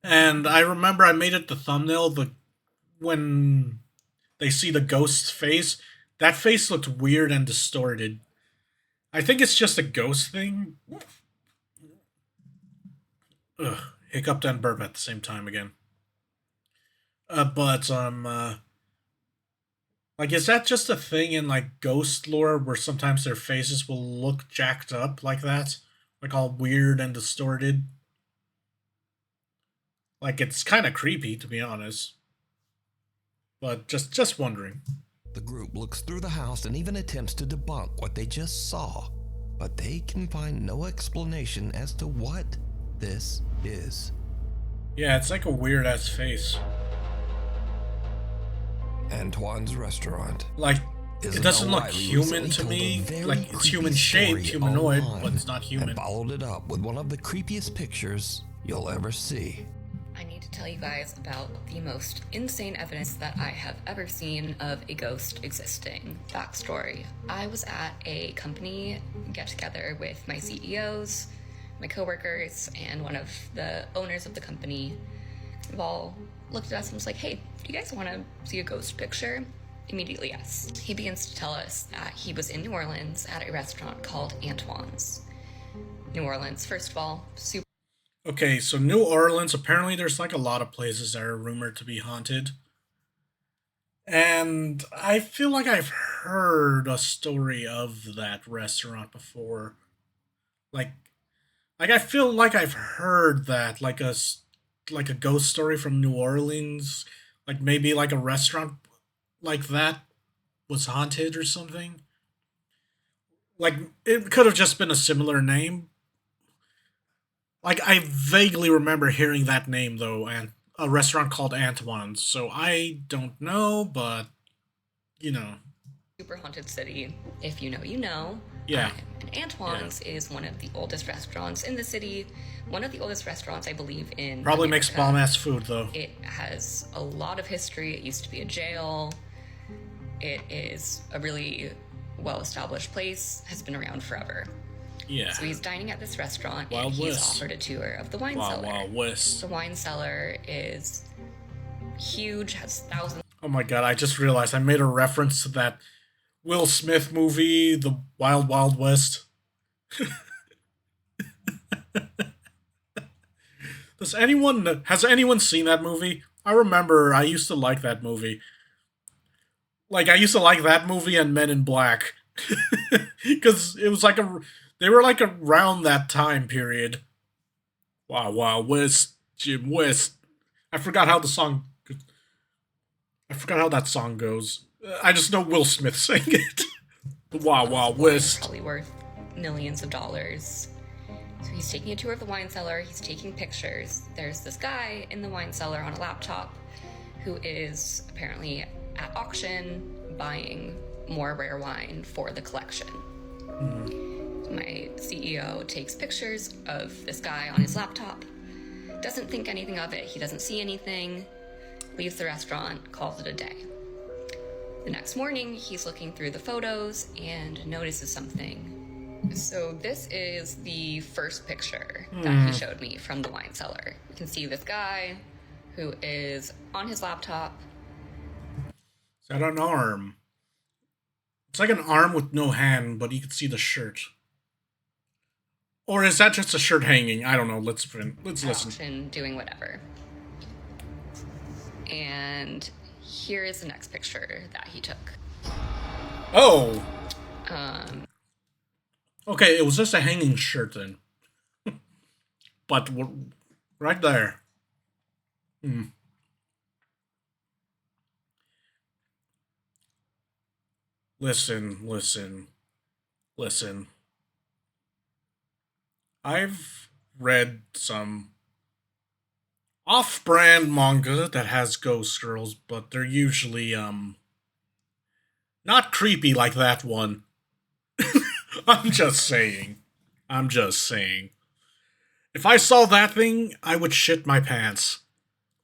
and I remember I made it the thumbnail. When they see the ghost's face, that face looked weird and distorted. I think it's just a ghost thing. Ugh, hiccuped and burp at the same time again. Like, is that just a thing in, like, ghost lore where sometimes their faces will look jacked up like that? Like, all weird and distorted? Like, it's kind of creepy, to be honest. But just wondering. The group looks through the house and even attempts to debunk what they just saw, but they can find no explanation as to what this is. Yeah, it's like a weird-ass face. Antoine's restaurant. Like, Isn't it doesn't look O'Reilly human recently to told me. a very Like, it's creepy human-shaped, story humanoid, online but it's not human. And followed it up with one of the creepiest pictures you'll ever see. I need to tell you guys about the most insane evidence that I have ever seen of a ghost existing. Backstory. I was at a company get-together with my CEOs, my coworkers, and one of the owners of the company. We've all looked at us and was like, hey, do you guys want to see a ghost picture? Immediately, yes. He begins to tell us that he was in New Orleans at a restaurant called Antoine's. New Orleans, first of all, super. Okay, so New Orleans, apparently there's like a lot of places that are rumored to be haunted. And I feel like I've heard a story of that restaurant before. Like I feel like I've heard that, like a ghost story from New Orleans. Like maybe like a restaurant like that was haunted or something. Like, it could have just been a similar name. Like, I vaguely remember hearing that name, though, and a restaurant called Antoine's. So I don't know, but, you know. Super haunted city. If you know, you know. Yeah. And Antoine's is one of the oldest restaurants in the city. One of the oldest restaurants, I believe, in Probably makes America. bomb-ass food, though. It has a lot of history. It used to be a jail. It is a really well-established place, has been around forever. Yeah. So he's dining at this restaurant, Wild and he's West. offered a tour of the wine cellar. Wild West. The wine cellar is huge, has thousands. Oh my god, I just realized I made a reference to that Will Smith movie, The Wild Wild West. Has anyone seen that movie? I remember I used to like that movie. Like, I used to like that movie and Men in Black. Because it was like they were like around that time period. Wow, wow, West, Jim West. I forgot how that song goes. I just know Will Smith sang it. Wow, wow, West. Probably worth millions of dollars. So he's taking a tour of the wine cellar. He's taking pictures. There's this guy in the wine cellar on a laptop who is apparently at auction buying more rare wine for the collection. My CEO takes pictures of this guy on his laptop, doesn't think anything of it, he doesn't see anything, leaves the restaurant, calls it a day. The next morning, he's looking through the photos and notices something. So this is the first picture that he showed me from the wine cellar. You can see this guy who is on his laptop. Is that an arm? It's like an arm with no hand, but you can see the shirt. Or is that just a shirt hanging? I don't know. Let's listen. Auction, doing whatever. And here is the next picture that he took. Oh. Okay, it was just a hanging shirt then. But right there. Listen. I've read some off-brand manga that has ghost girls, but they're usually, not creepy like that one. I'm just saying. If I saw that thing, I would shit my pants.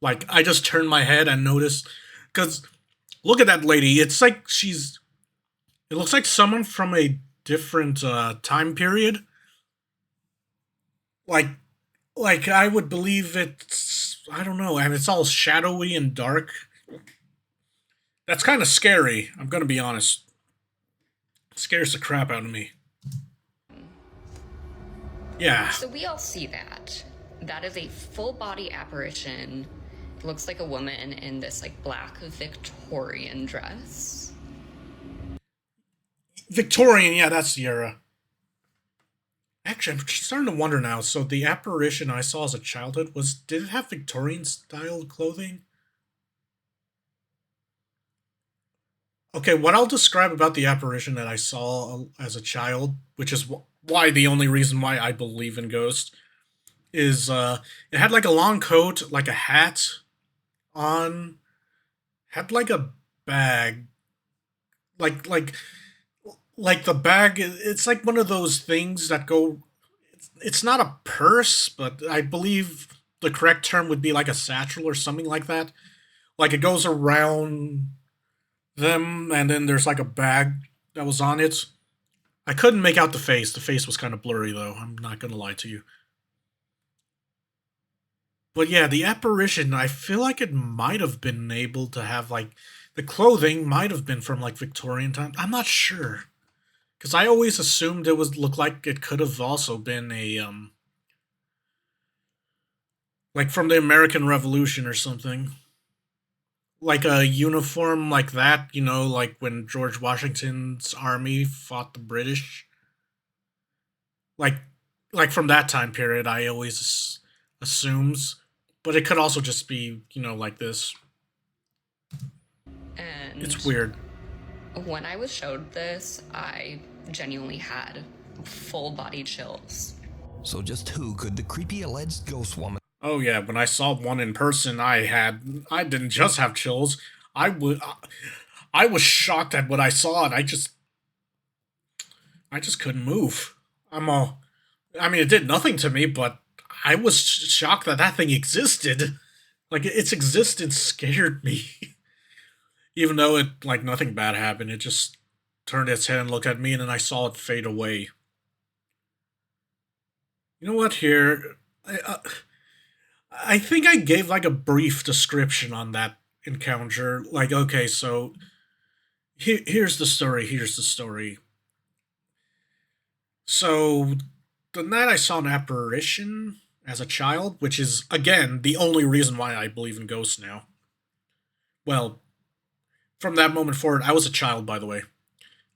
Like, I just turned my head and noticed, because look at that lady. It's like it looks like someone from a different time period. Like I would believe it's, I don't know, and it's all shadowy and dark. That's kind of scary, I'm gonna be honest. It scares the crap out of me. Yeah. So we all see that. That is a full body apparition. It looks like a woman in this like black Victorian dress. Victorian, yeah, that's the era. Actually, I'm starting to wonder now. So the apparition I saw as a childhood did it have Victorian style clothing? Okay, what I'll describe about the apparition that I saw as a child, which is why the only reason why I believe in ghosts, is it had like a long coat, like a hat on, had like a bag, like the bag. It's like one of those things that go. It's not a purse, but I believe the correct term would be like a satchel or something like that. Like it goes around them, and then there's like a bag that was on it. I couldn't make out the face. The face was kind of blurry, though. I'm not gonna lie to you. But yeah, the apparition, I feel like it might have been able to have, like, the clothing might have been from, like, Victorian times. I'm not sure. Because I always assumed it would look like it could have also been a, like, from the American Revolution or something. Like a uniform like that, you know, like when George Washington's army fought the British. Like from that time period, I always assumes. But it could also just be, you know, like this. And it's weird. When I was showed this, I genuinely had full body chills. So just who could the creepy alleged ghost woman? Oh yeah, when I saw one in person, I didn't just have chills. I was shocked at what I saw, and I just couldn't move. I'm all. I mean, it did nothing to me, but I was shocked that that thing existed. Like its existence scared me, even though it like nothing bad happened. It just turned its head and looked at me, and then I saw it fade away. You know what? Here, I think I gave like a brief description on that encounter. Like, okay, so here's the story. Here's the story. So the night I saw an apparition as a child, which is again the only reason why I believe in ghosts now. Well, from that moment forward, I was a child, by the way.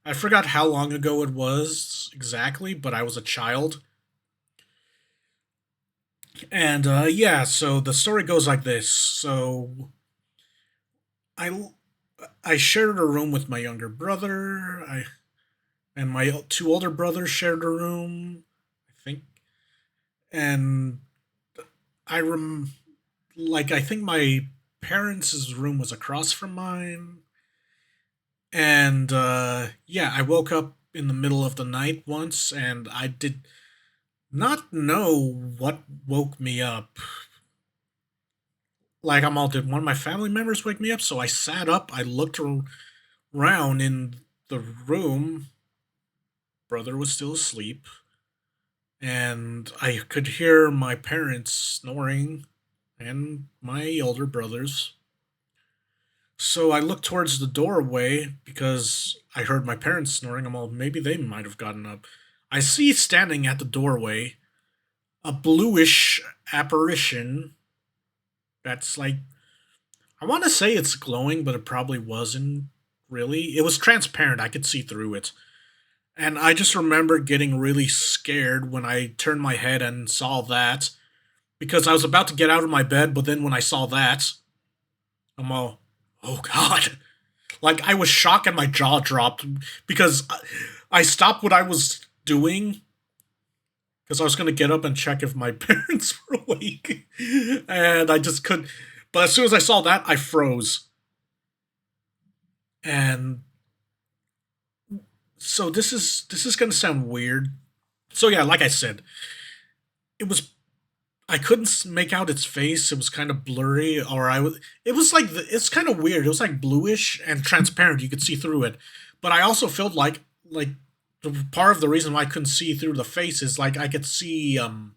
I forgot how long ago it was exactly, but I was a child. And yeah, so the story goes like this. So I I shared a room with my younger brother. I and my two older brothers shared a room, I think. And I rem like I think my parents' room was across from mine. And yeah, I woke up in the middle of the night once, and I did not know what woke me up. Like I'm all, did one of my family members wake me up? So I sat up, I looked around in the room. Brother was still asleep, and I could hear my parents snoring and my older brothers. So I looked towards the doorway because I heard my parents snoring. I'm all, maybe they might have gotten up. I see standing at the doorway a bluish apparition that's like, I want to say it's glowing, but it probably wasn't really. It was transparent. I could see through it. And I just remember getting really scared when I turned my head and saw that because I was about to get out of my bed, but then when I saw that, I'm all, oh god. Like I was shocked and my jaw dropped because I stopped what I was doing because I was going to get up and check if my parents were awake. And I just couldn't. But as soon as I saw that, I froze. And so this is going to sound weird. So yeah, like I said, it was I couldn't make out its face. It was kind of blurry, or I was. It was like it's kind of weird. It was like bluish and transparent. You could see through it, but I also felt like the part of the reason why I couldn't see through the face is like I could see the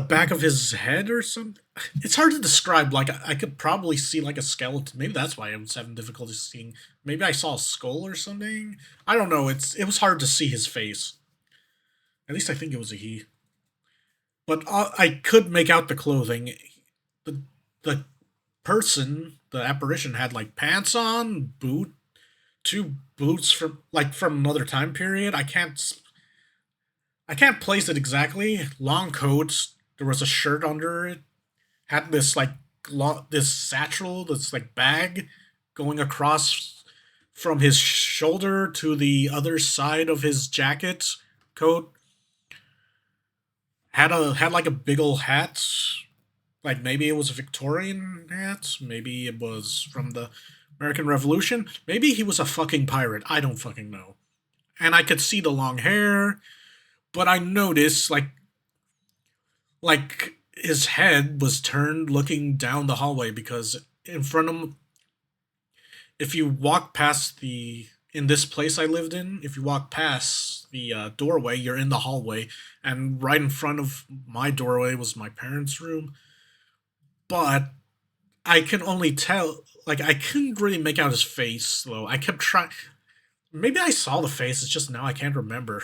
back of his head or something. It's hard to describe. Like I could probably see like a skeleton. Maybe that's why I was having difficulty seeing. Maybe I saw a skull or something. I don't know. It was hard to see his face. At least I think it was a he. But I could make out the clothing. The the person, the apparition, had like pants on, two boots from another time period. I can't place it exactly. Long coats. There was a shirt under it. Had this like this satchel, this like bag, going across from his shoulder to the other side of his jacket coat. Had like a big old hat. Like maybe it was a Victorian hat. Maybe it was from the American Revolution. Maybe he was a fucking pirate. I don't fucking know. And I could see the long hair, but I noticed like his head was turned looking down the hallway because in front of him, if you walk past the in this place I lived in, if you walk past the doorway, you're in the hallway, and right in front of my doorway was my parents' room. But I can only tell, like, I couldn't really make out his face, though. I kept trying. Maybe I saw the face, it's just now I can't remember.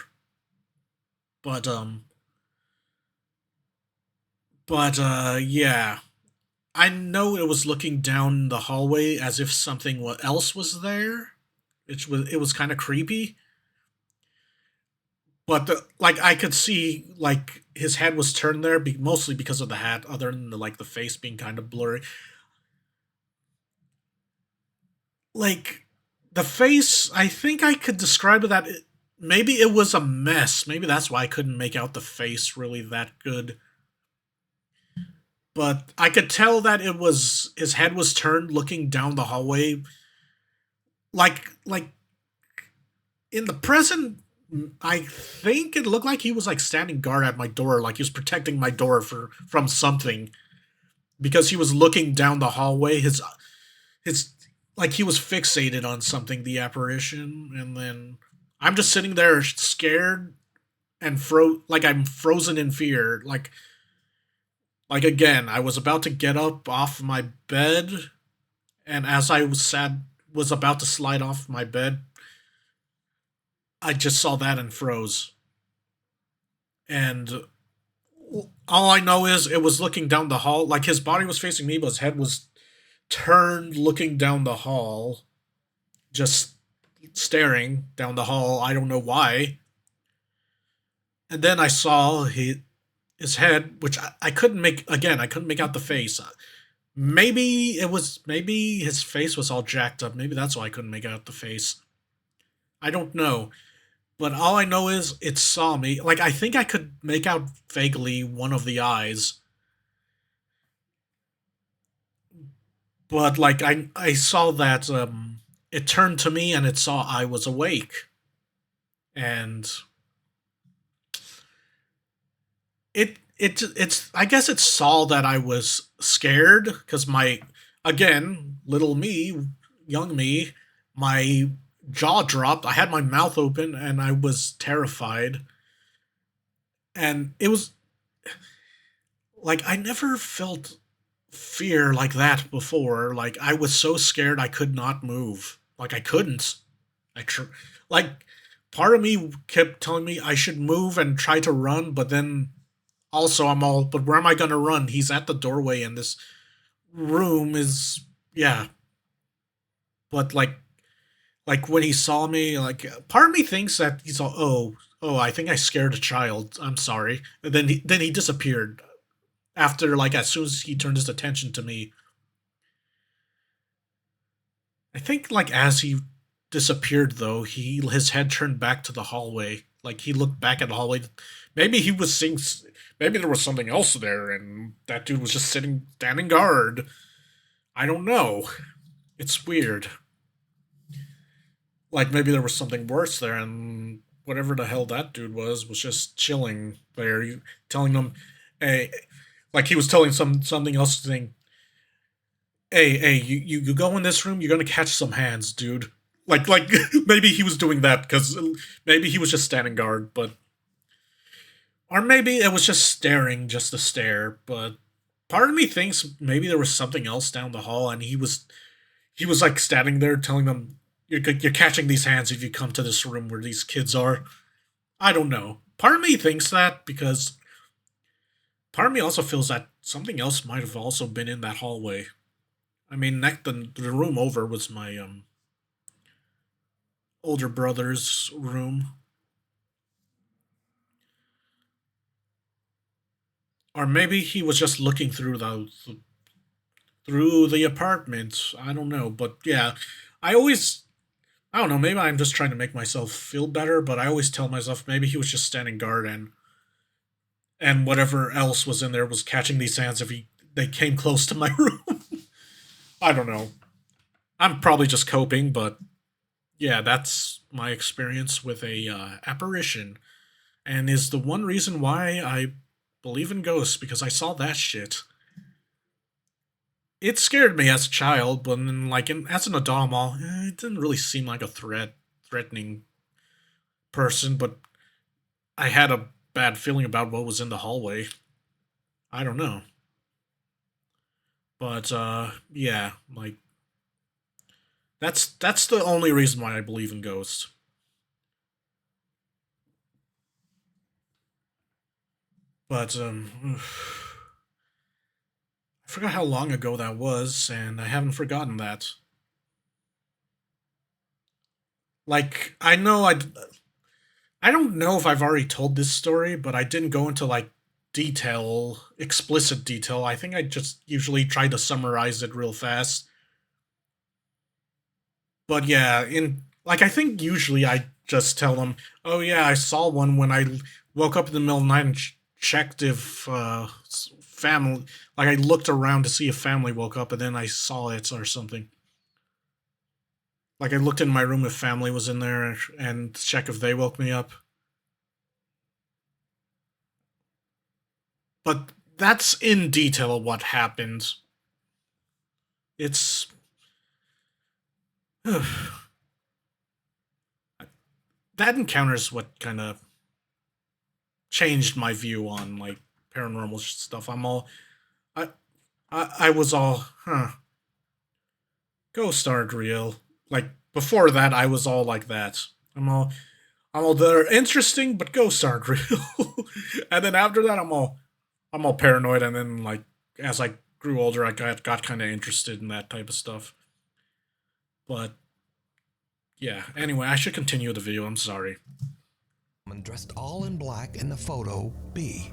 But, yeah. I know it was looking down the hallway as if something else was there. It was kind of creepy. But like I could see like his head was turned there mostly because of the hat, other than the face being kind of blurry. Like the face, I think I could describe it that maybe it was a mess. Maybe that's why I couldn't make out the face really that good. But I could tell that it was his head was turned looking down the hallway like in the present, I think it looked like he was like standing guard at my door, like he was protecting my door from something because he was looking down the hallway. His like he was fixated on something, the apparition, and then I'm just sitting there scared and like I'm frozen in fear. Like again, I was about to get up off my bed, and as I was about to slide off my bed, I just saw that and froze. And all I know is it was looking down the hall, like his body was facing me, but his head was turned looking down the hall, just staring down the hall. I don't know why. And then I saw his head, which I couldn't make, again, I couldn't make out the face. Maybe his face was all jacked up. Maybe that's why I couldn't make out the face. I don't know. But all I know is it saw me. Like, I think I could make out vaguely one of the eyes. But, like, I saw that, it turned to me and it saw I was awake. And it's I guess it saw that I was scared because again, little me, young me, my jaw dropped. I had my mouth open and I was terrified. And it was like I never felt fear like that before. Like I was so scared I could not move. Like I couldn't. Like part of me kept telling me I should move and try to run, but then also but where am I gonna run? He's at the doorway and this room is, yeah. But like when he saw me, like part of me thinks that he's all, I think I scared a child. I'm sorry. And then he disappeared after, like, as soon as he turned his attention to me. I think like as he disappeared though, his head turned back to the hallway. Like he looked back at the hallway. Maybe he was seeing. Maybe there was something else there, and that dude was just standing guard. I don't know. It's weird. Like maybe there was something worse there, and whatever the hell that dude was just chilling there, telling them, hey, like he was telling something else, thing. Hey, you go in this room, you're gonna catch some hands, dude. Like maybe he was doing that because maybe he was just standing guard, but or maybe it was just staring, just to stare. But part of me thinks maybe there was something else down the hall, and he was like standing there telling them, you're catching these hands if you come to this room where these kids are. I don't know. Part of me thinks that because part of me also feels that something else might have also been in that hallway. I mean, the room over was my older brother's room. Or maybe he was just looking through the apartment. I don't know, but yeah, I don't know, maybe I'm just trying to make myself feel better, but I always tell myself maybe he was just standing guard and whatever else was in there was catching these hands if they came close to my room. I don't know. I'm probably just coping, but yeah, that's my experience with a apparition, and is the one reason why I believe in ghosts, because I saw that shit. It scared me as a child, but then, like, as an adult, it didn't really seem like a threatening person, but I had a bad feeling about what was in the hallway. I don't know. But, yeah, like, that's the only reason why I believe in ghosts. But, I forgot how long ago that was, and I haven't forgotten that. Like, I don't know if I've already told this story, but I didn't go into, like, explicit detail. I think I just usually try to summarize it real fast. But yeah, I think usually I just tell them, oh yeah, I saw one when I woke up in the middle of the night and checked if family, like I looked around to see if family woke up, and then I saw it or something. Like I looked in my room if family was in there and check if they woke me up. But that's in detail what happened. It's that encounter is what kind of changed my view on like paranormal stuff. I was all, ghosts aren't real. Like before that, I was all like that. I'm all they're interesting, but ghosts aren't real. And then after that, I'm all paranoid. And then like as I grew older, I got kind of interested in that type of stuff. But yeah. Anyway, I should continue the video. I'm sorry. Dressed all in black in the photo B.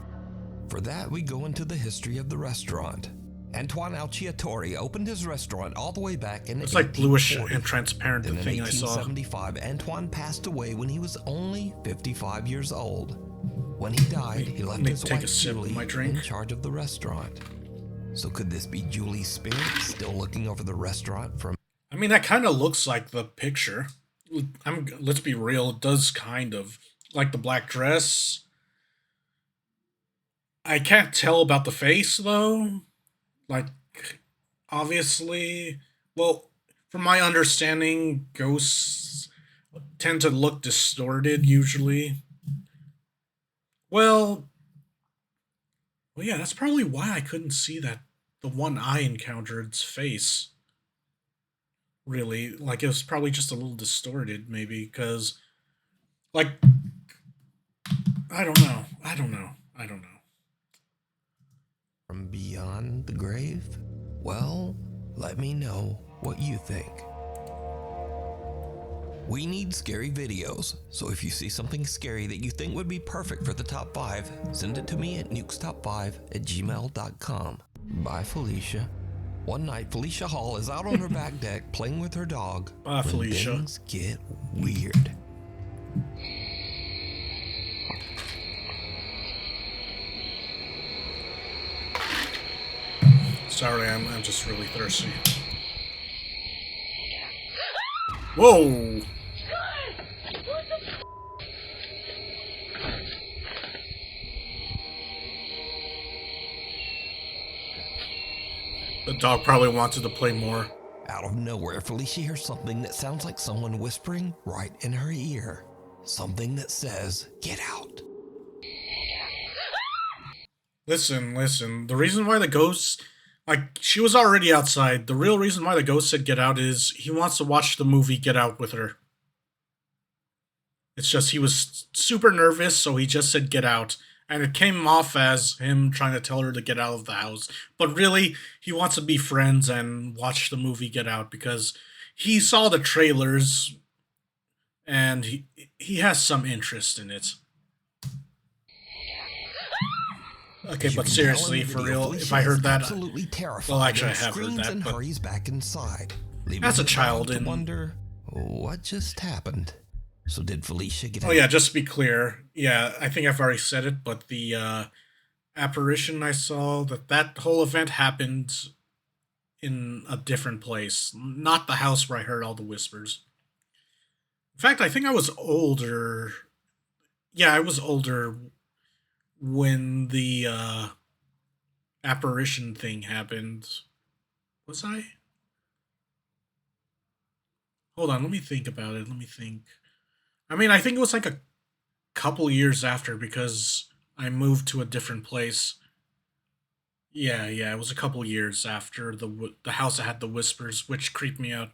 For that, we go into the history of the restaurant. Antoine Alciatore opened his restaurant all the way back in It's like bluish 1840. and transparent, the Then thing in I saw. 1875, Antoine passed away when he was only 55 years old. When he died, he left his take a wife sip of Julie my drink. in charge of the restaurant. So could this be Julie's spirit still looking over the restaurant from... I mean, that kind of looks like the picture. Let's be real, it does kind of. Like the black dress. I can't tell about the face, though. Like, obviously, well, from my understanding, ghosts tend to look distorted, usually. Well, yeah, that's probably why I couldn't see that, the one I encountered's face. Really, like, it was probably just a little distorted, maybe, because, like, I don't know. From beyond the grave? Well, let me know what you think. We need scary videos, so if you see something scary that you think would be perfect for the top 5, send it to me at nukestop5@gmail.com. Bye, Felicia. One night, Felicia Hall is out on her back deck playing with her dog. Bye, when Felicia. Things get weird. Sorry, I'm just really thirsty. Whoa! The dog probably wanted to play more. Out of nowhere, Felicia hears something that sounds like someone whispering right in her ear. Something that says, "Get out." Listen. The reason why the ghost... Like, she was already outside. The real reason why the ghost said get out is he wants to watch the movie Get Out with her. It's just he was super nervous, so he just said get out. And it came off as him trying to tell her to get out of the house. But really, he wants to be friends and watch the movie Get Out because he saw the trailers and he has some interest in it. Okay, but seriously, for real, if I heard that, absolutely terrified, well, actually, I have heard screams that, and but hurries back inside, leaving as a the child, to and wonder what just happened. So did Felicia get out? Oh yeah, just to be clear, yeah, I think I've already said it, but the apparition I saw, that whole event happened in a different place, not the house where I heard all the whispers. In fact, I think I was older. Yeah, I was older when the apparition thing happened. Was I? Hold on, let me think about it. Let me think. I mean, I think it was like a couple years after because I moved to a different place. Yeah, it was a couple years after the house that had the whispers, which creeped me out.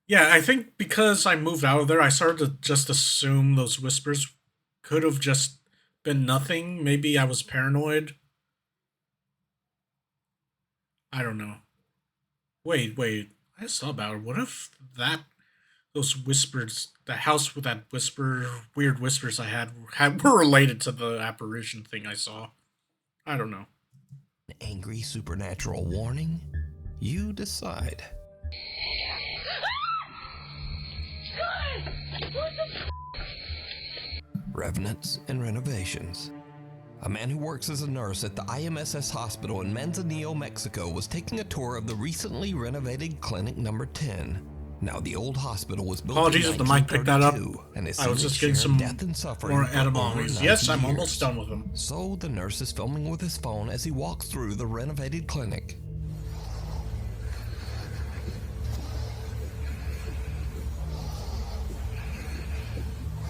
Yeah, I think because I moved out of there, I started to just assume those whispers could have just been nothing. Maybe I was paranoid. I don't know. Wait. I just thought about it. What if those whispers, the house with that weird whispers I had were related to the apparition thing I saw? I don't know. An angry supernatural warning? You decide. Revenants and renovations. A man who works as a nurse at the IMSS hospital in Manzanillo, Mexico was taking a tour of the recently renovated Clinic Number 10. Now, the old hospital was built Apologies in if the mic picked that up. 1932, and has I was seen just its getting share some of death and suffering more for over edamames. 90 Yes, I'm years. almost done with them. So the nurse is filming with his phone as he walks through the renovated clinic.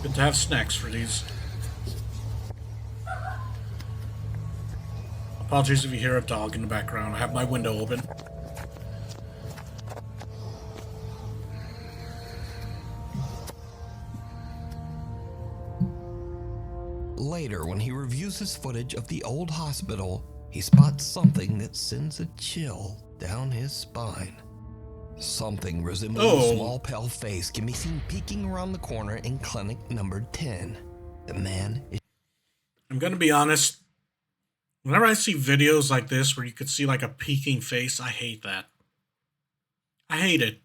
Good to have snacks for these. Apologies if you hear a dog in the background. I have my window open. Later, when he reviews his footage of the old hospital, he spots something that sends a chill down his spine. Something resembling a small pale face can be seen peeking around the corner in clinic number 10. The man is... I'm gonna be honest. Whenever I see videos like this where you could see like a peeking face, I hate that. I hate it.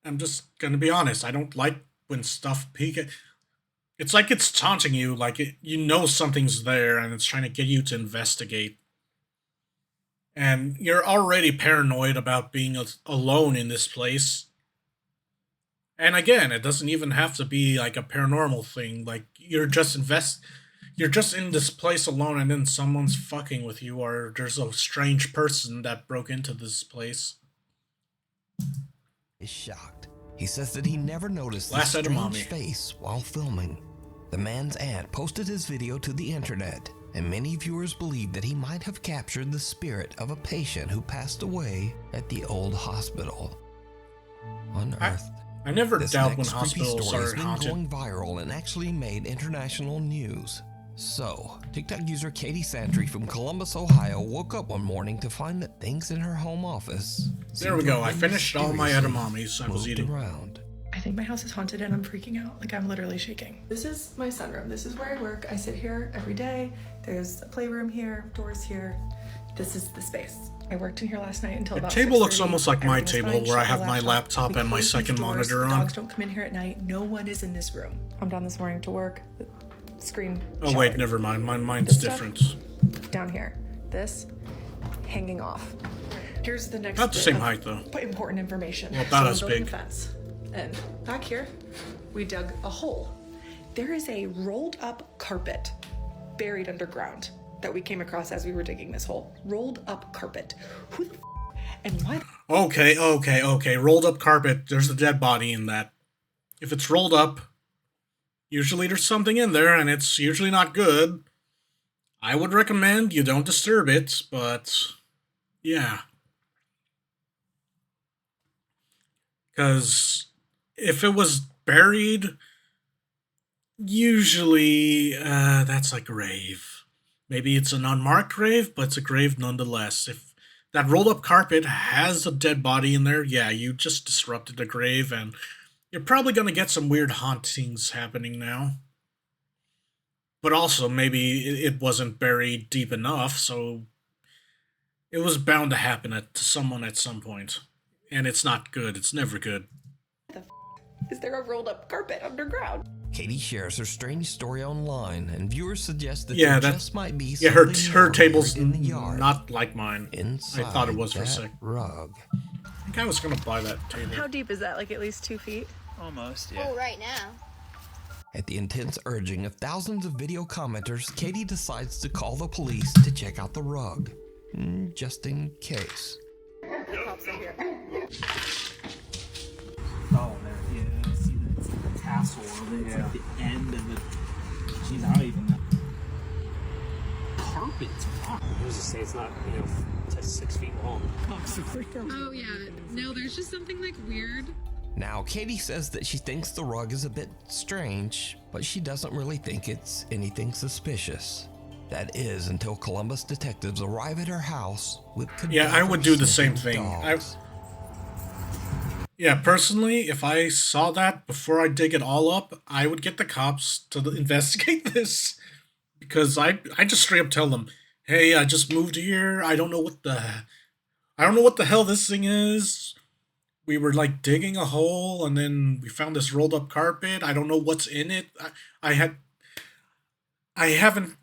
I'm just gonna be honest. I don't like when stuff peek. It's like it's taunting you, like you know something's there and it's trying to get you to investigate. And you're already paranoid about being alone in this place. And again, it doesn't even have to be like a paranormal thing. Like you're just in this place alone and then someone's fucking with you, or there's a strange person that broke into this place. Is shocked. He says that he never noticed Last this edamame. strange face while filming. The man's aunt posted his video to the internet, and many viewers believe that he might have captured the spirit of a patient who passed away at the old hospital. Unearthed. I never This doubt when next creepy hospitals story are has been haunted. going viral and actually made international news. So, TikTok user Katie Santry from Columbus, Ohio woke up one morning to find that things in her home office... There we go. I finished all my edamames I was eating. Around. I think my house is haunted and I'm freaking out. Like, I'm literally shaking. This is my sunroom. This is where I work. I sit here every day. There's a playroom here, doors here. This is the space. I worked in here last night until about 6:30. The table looks almost like my Everything was table, fine. where I Shut have my laptop We and my closed second these doors. monitor The on. dogs don't come in here at night. No one is in this room. I'm down this morning to work. Screen. Oh wait, never mind. Mine's This stuff? different. Down here. This hanging off. Here's the next About the bit same of height though. important information. Well, about So as we're building big. a fence. And back here, we dug a hole. There is a rolled up carpet buried underground that we came across as we were digging this hole. Rolled up carpet. Who the and why? Okay. Rolled up carpet. There's a dead body in that. If it's rolled up, usually there's something in there, and it's usually not good. I would recommend you don't disturb it, but yeah. Because if it was buried, usually that's a grave. Maybe it's an unmarked grave, but it's a grave nonetheless. If that rolled up carpet has a dead body in there, yeah, you just disrupted a grave, and you're probably going to get some weird hauntings happening now. But also, maybe it wasn't buried deep enough, so it was bound to happen to someone at some point. And it's not good. It's never good. Is there a rolled up carpet underground? Katie shares her strange story online, and viewers suggest that Yeah, there that- just might be Yeah, something her more table's buried in the yard not like mine. inside I thought it was for a that sec. rug. I think I was going to buy that table. How deep is that? Like at least 2 feet? Almost, yeah. Oh, right now. At the intense urging of thousands of video commenters, Katie decides to call the police to check out the rug, just in case. Oh, there. Yeah, I see that. It's like the tassel of it. It's like the end of it. Jeez, I don't even know. Carpets. Wow. I was just say it's not, it's 6 feet long. Oh yeah, no, there's just something like weird. Now, Katie says that she thinks the rug is a bit strange, but she doesn't really think it's anything suspicious. That is until Columbus detectives arrive at her house with Yeah, I would do the same cadaver-sniffing thing. dogs. Yeah, personally, if I saw that before I dig it all up, I would get the cops to investigate this. Because I just straight up tell them, hey, I just moved here. I don't know what the hell this thing is. We were like digging a hole and then we found this rolled up carpet. I don't know what's in it. I haven't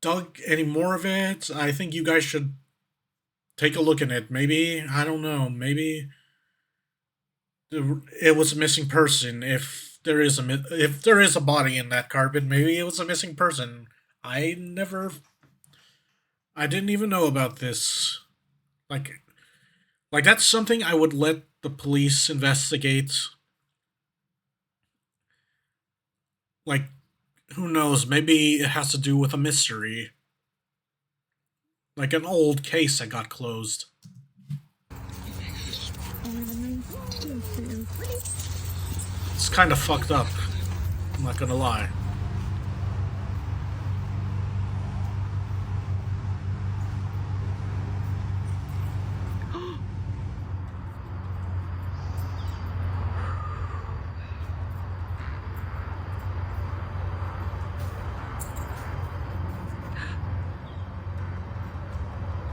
dug any more of it. I think you guys should take a look at it. Maybe, I don't know, maybe it was a missing person. If there is a body in that carpet, maybe it was a missing person. I never, I didn't even know about this. Like, that's something I would let the police investigate. Like, who knows? Maybe it has to do with a mystery. Like an old case that got closed. It's kind of fucked up. I'm not gonna lie.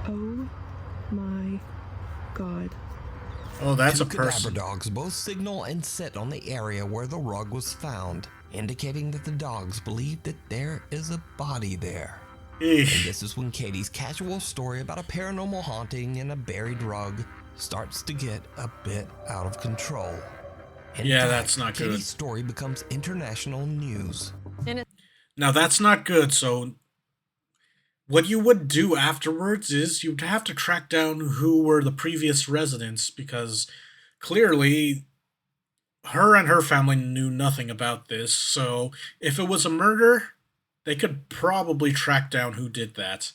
Oh my god. Oh, that's Two a person. cadaver dogs both signal and sit on the area where the rug was found, indicating that the dogs believe that there is a body there. Eesh. And this is when Katie's casual story about a paranormal haunting and a buried rug starts to get a bit out of control. In Yeah, fact, that's not good. Katie's story becomes international news. Now that's not good, so what you would do afterwards is you'd have to track down who were the previous residents, because clearly her and her family knew nothing about this. So if it was a murder, they could probably track down who did that.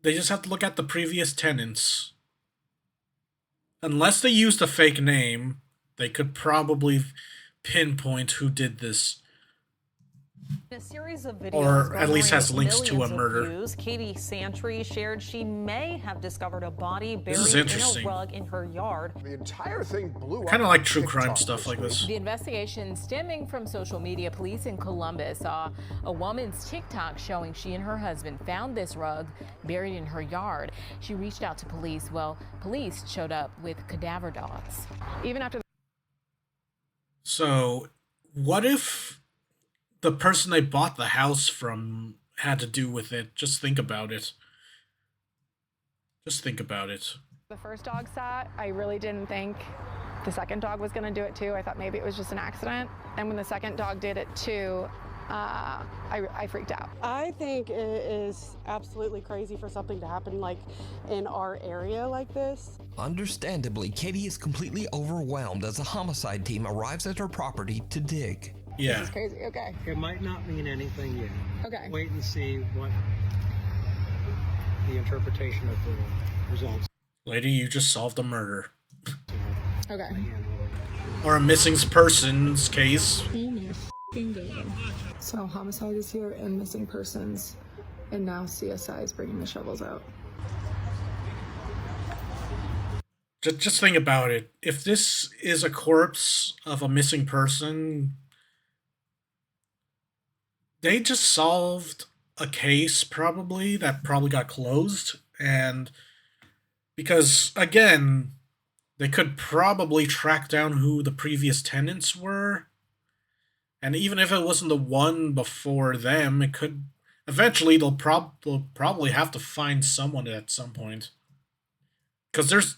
They just have to look at the previous tenants. Unless they used a fake name, they could probably pinpoint who did this. In a series of videos Or at least has links to a millions of murder. views, Katie Santry shared she may have discovered a body This is buried in interesting. a rug in her yard. The entire thing blew up. Kind of like true on crime TikTok stuff this like week. this. The investigation stemming from social media. Police in Columbus saw a woman's TikTok showing she and her husband found this rug buried in her yard. She reached out to police. Well, police showed up with cadaver dogs. Even after So, what if the person they bought the house from had to do with it? Just think about it. Just think about it. The first dog sat, I really didn't think the second dog was going to do it too. I thought maybe it was just an accident. And when the second dog did it too, I freaked out. I think it is absolutely crazy for something to happen like in our area like this. Understandably, Katie is completely overwhelmed as a homicide team arrives at her property to dig. Yeah. This is crazy. Okay. It might not mean anything yet. Okay. Wait and see what the interpretation of the results. Lady, you just solved a murder. Okay. Or a missing persons case. So homicide is here and missing persons, and now CSI is bringing the shovels out. Just think about it. If this is a corpse of a missing person, they just solved a case probably that probably got closed. And because, again, they could probably track down who the previous tenants were. And even if it wasn't the one before them, it could... Eventually, they'll probably have to find someone at some point. Because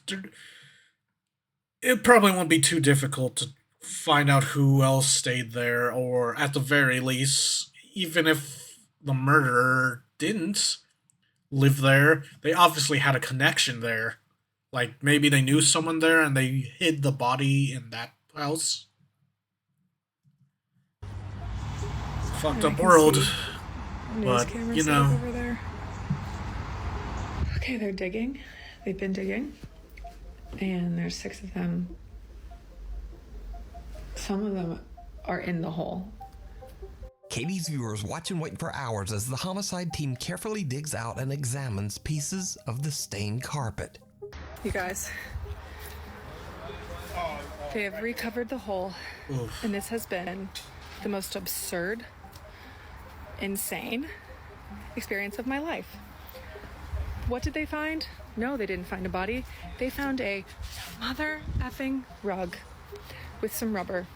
it probably won't be too difficult to find out who else stayed there, or at the very least, even if the murderer didn't live there, they obviously had a connection there. Like, maybe they knew someone there and they hid the body in that house. Fucked up world. But, you know. Over there. Okay, they're digging. They've been digging. And there's 6 of them. Some of them are in the hole. Katie's viewers watch and wait for hours as the homicide team carefully digs out and examines pieces of the stained carpet. You guys, they have recovered the hole. Oof. And this has been the most absurd, insane experience of my life. What did they find? No, they didn't find a body. They found a mother effing rug with some rubber.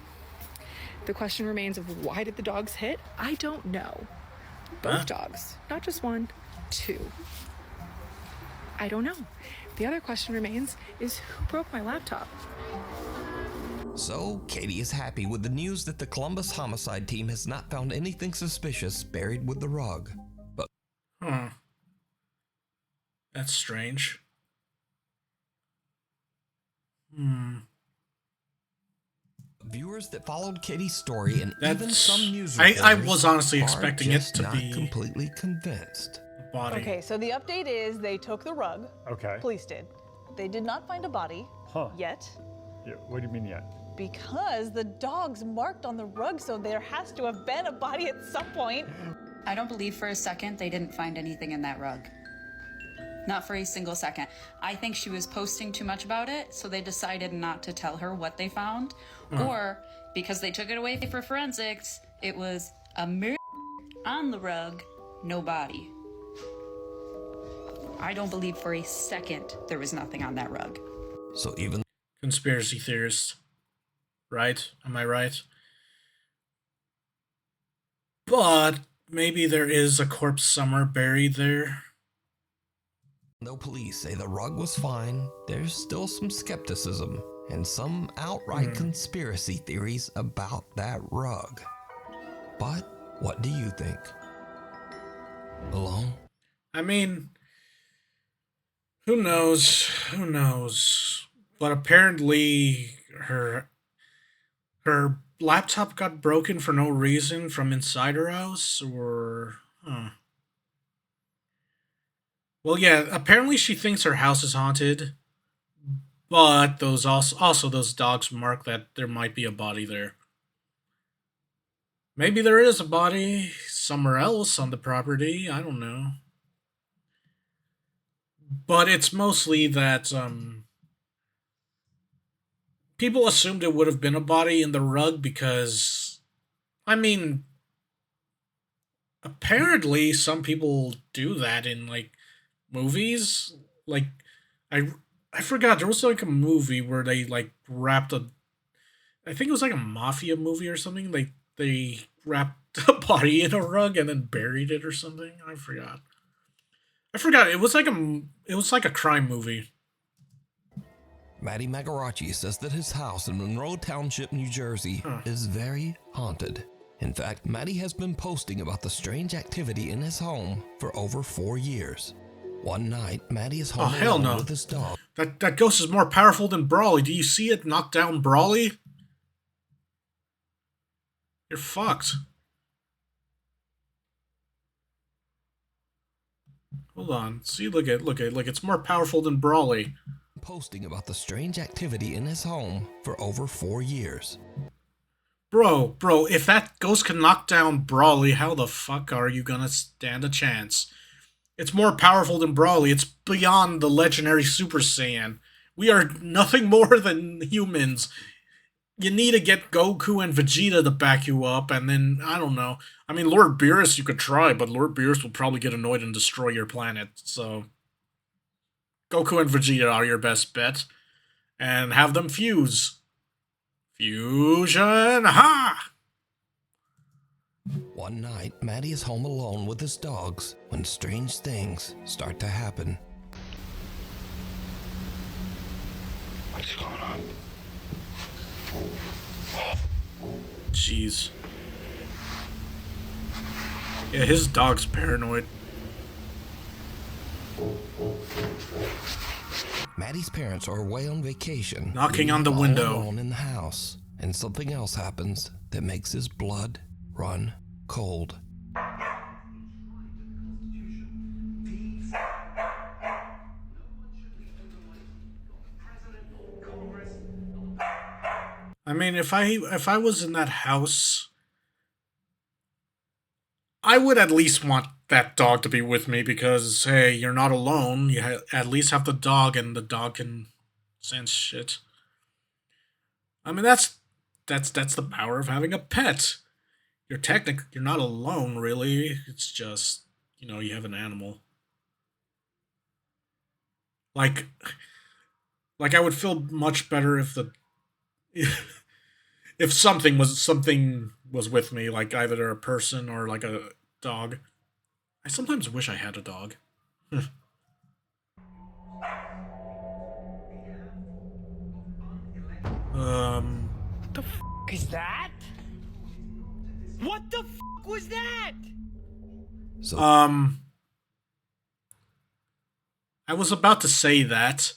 The question remains of why did the dogs hit? I don't know. Both dogs, not just one, 2. I don't know. The other question remains is who broke my laptop? So, Katie is happy with the news that the Columbus homicide team has not found anything suspicious buried with the rug. But that's strange. Viewers that followed Katie's story and even some news reporters I was honestly expecting it to not be completely convinced. Body. Okay, so the update is they took the rug. Okay. Police did. They did not find a body yet. Yeah, what do you mean yet? Because the dog's marked on the rug, so there has to have been a body at some point. I don't believe for a second they didn't find anything in that rug. Not for a single second. I think she was posting too much about it, so they decided not to tell her what they found. Or, because they took it away for forensics, it was a mirror on the rug, no body. I don't believe for a second there was nothing on that rug. So even conspiracy theorists, right? Am I right? But maybe there is a corpse somewhere buried there. Though police say the rug was fine, there's still some skepticism and some outright conspiracy theories about that rug. But what do you think? Alone? I mean, who knows? Who knows? But apparently her laptop got broken for no reason from inside her house, or well, yeah, apparently she thinks her house is haunted, but those also those dogs mark that there might be a body there. Maybe there is a body somewhere else on the property, I don't know. But it's mostly that people assumed it would have been a body in the rug because, I mean, apparently some people do that in like movies. Like I forgot, there was like a movie where they like wrapped I think it was like a mafia movie or something. They wrapped a body in a rug and then buried it or something. I forgot. It was like a crime movie. Matty Magarachi says that his house in Monroe Township, New Jersey is very haunted. In fact, Matty has been posting about the strange activity in his home for over 4 years. One night, Matty is home alone with his dog. That ghost is more powerful than Brawly. Do you see it knock down Brawly? You're fucked. Hold on. See, look at, it's more powerful than Brawly. Posting about the strange activity in his home for over 4 years. Bro, if that ghost can knock down Brawly, how the fuck are you gonna stand a chance? It's more powerful than Brawly. It's beyond the legendary Super Saiyan. We are nothing more than humans. You need to get Goku and Vegeta to back you up, and then, I don't know. I mean, Lord Beerus you could try, but Lord Beerus will probably get annoyed and destroy your planet, so Goku and Vegeta are your best bet. And have them fuse. Fusion! Ha! One night, Matty is home alone with his dogs when strange things start to happen. What's going on? Jeez. Yeah, his dog's paranoid. Matty's parents are away on vacation. Knocking on the window. Alone in the house, and something else happens that makes his blood run cold. I mean, if I was in that house, I would at least want that dog to be with me because, hey, you're not alone. You at least have the dog, and the dog can sense shit. I mean, that's the power of having a pet. You're not alone, really. It's just, you have an animal. Like I would feel much better if if something was with me, like either a person or like a dog. I sometimes wish I had a dog. What the f is that? What the f was that? So, I was about to say that.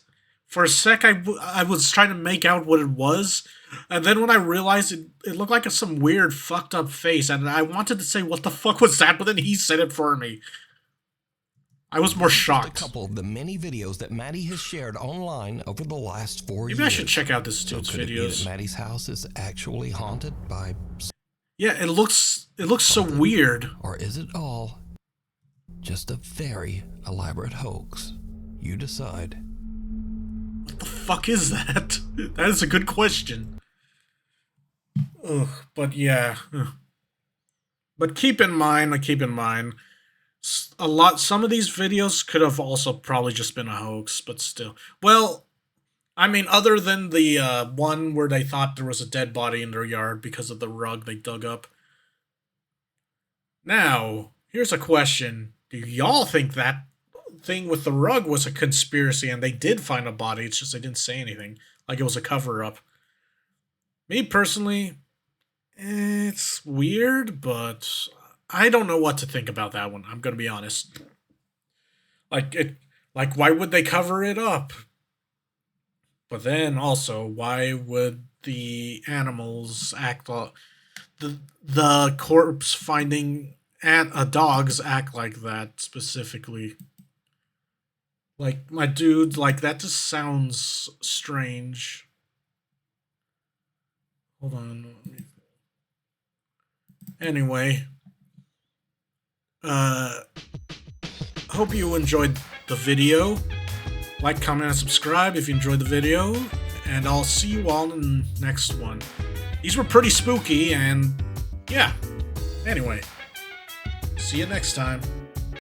For a sec, I was trying to make out what it was, and then when I realized it looked like some weird fucked up face, and I wanted to say, what the fuck was that, but then he said it for me. I was more shocked. Just a couple of the many videos that Maddie has shared online over the last 4 years. Maybe I should check out this dude's so could videos. It be that Maddie's house is actually haunted by... Yeah, it looks so weird. Or is it all just a very elaborate hoax? You decide. What the fuck is that? That is a good question. Ugh, but yeah. But keep in mind, some of these videos could have also probably just been a hoax, but still. Well, I mean, other than the one where they thought there was a dead body in their yard because of the rug they dug up. Now, here's a question. Do y'all think that thing with the rug was a conspiracy and they did find a body? It's just they didn't say anything. Like it was a cover-up. Me, personally, it's weird, but I don't know what to think about that one. I'm gonna be honest. Like, why would they cover it up? But then also, why would the animals act like the corpse finding dogs act like that specifically? Like, my dude, like, that just sounds strange. Hold on. Anyway. Hope you enjoyed the video. Like, comment, and subscribe if you enjoyed the video. And I'll see you all in the next one. These were pretty spooky, and yeah. Anyway. See you next time.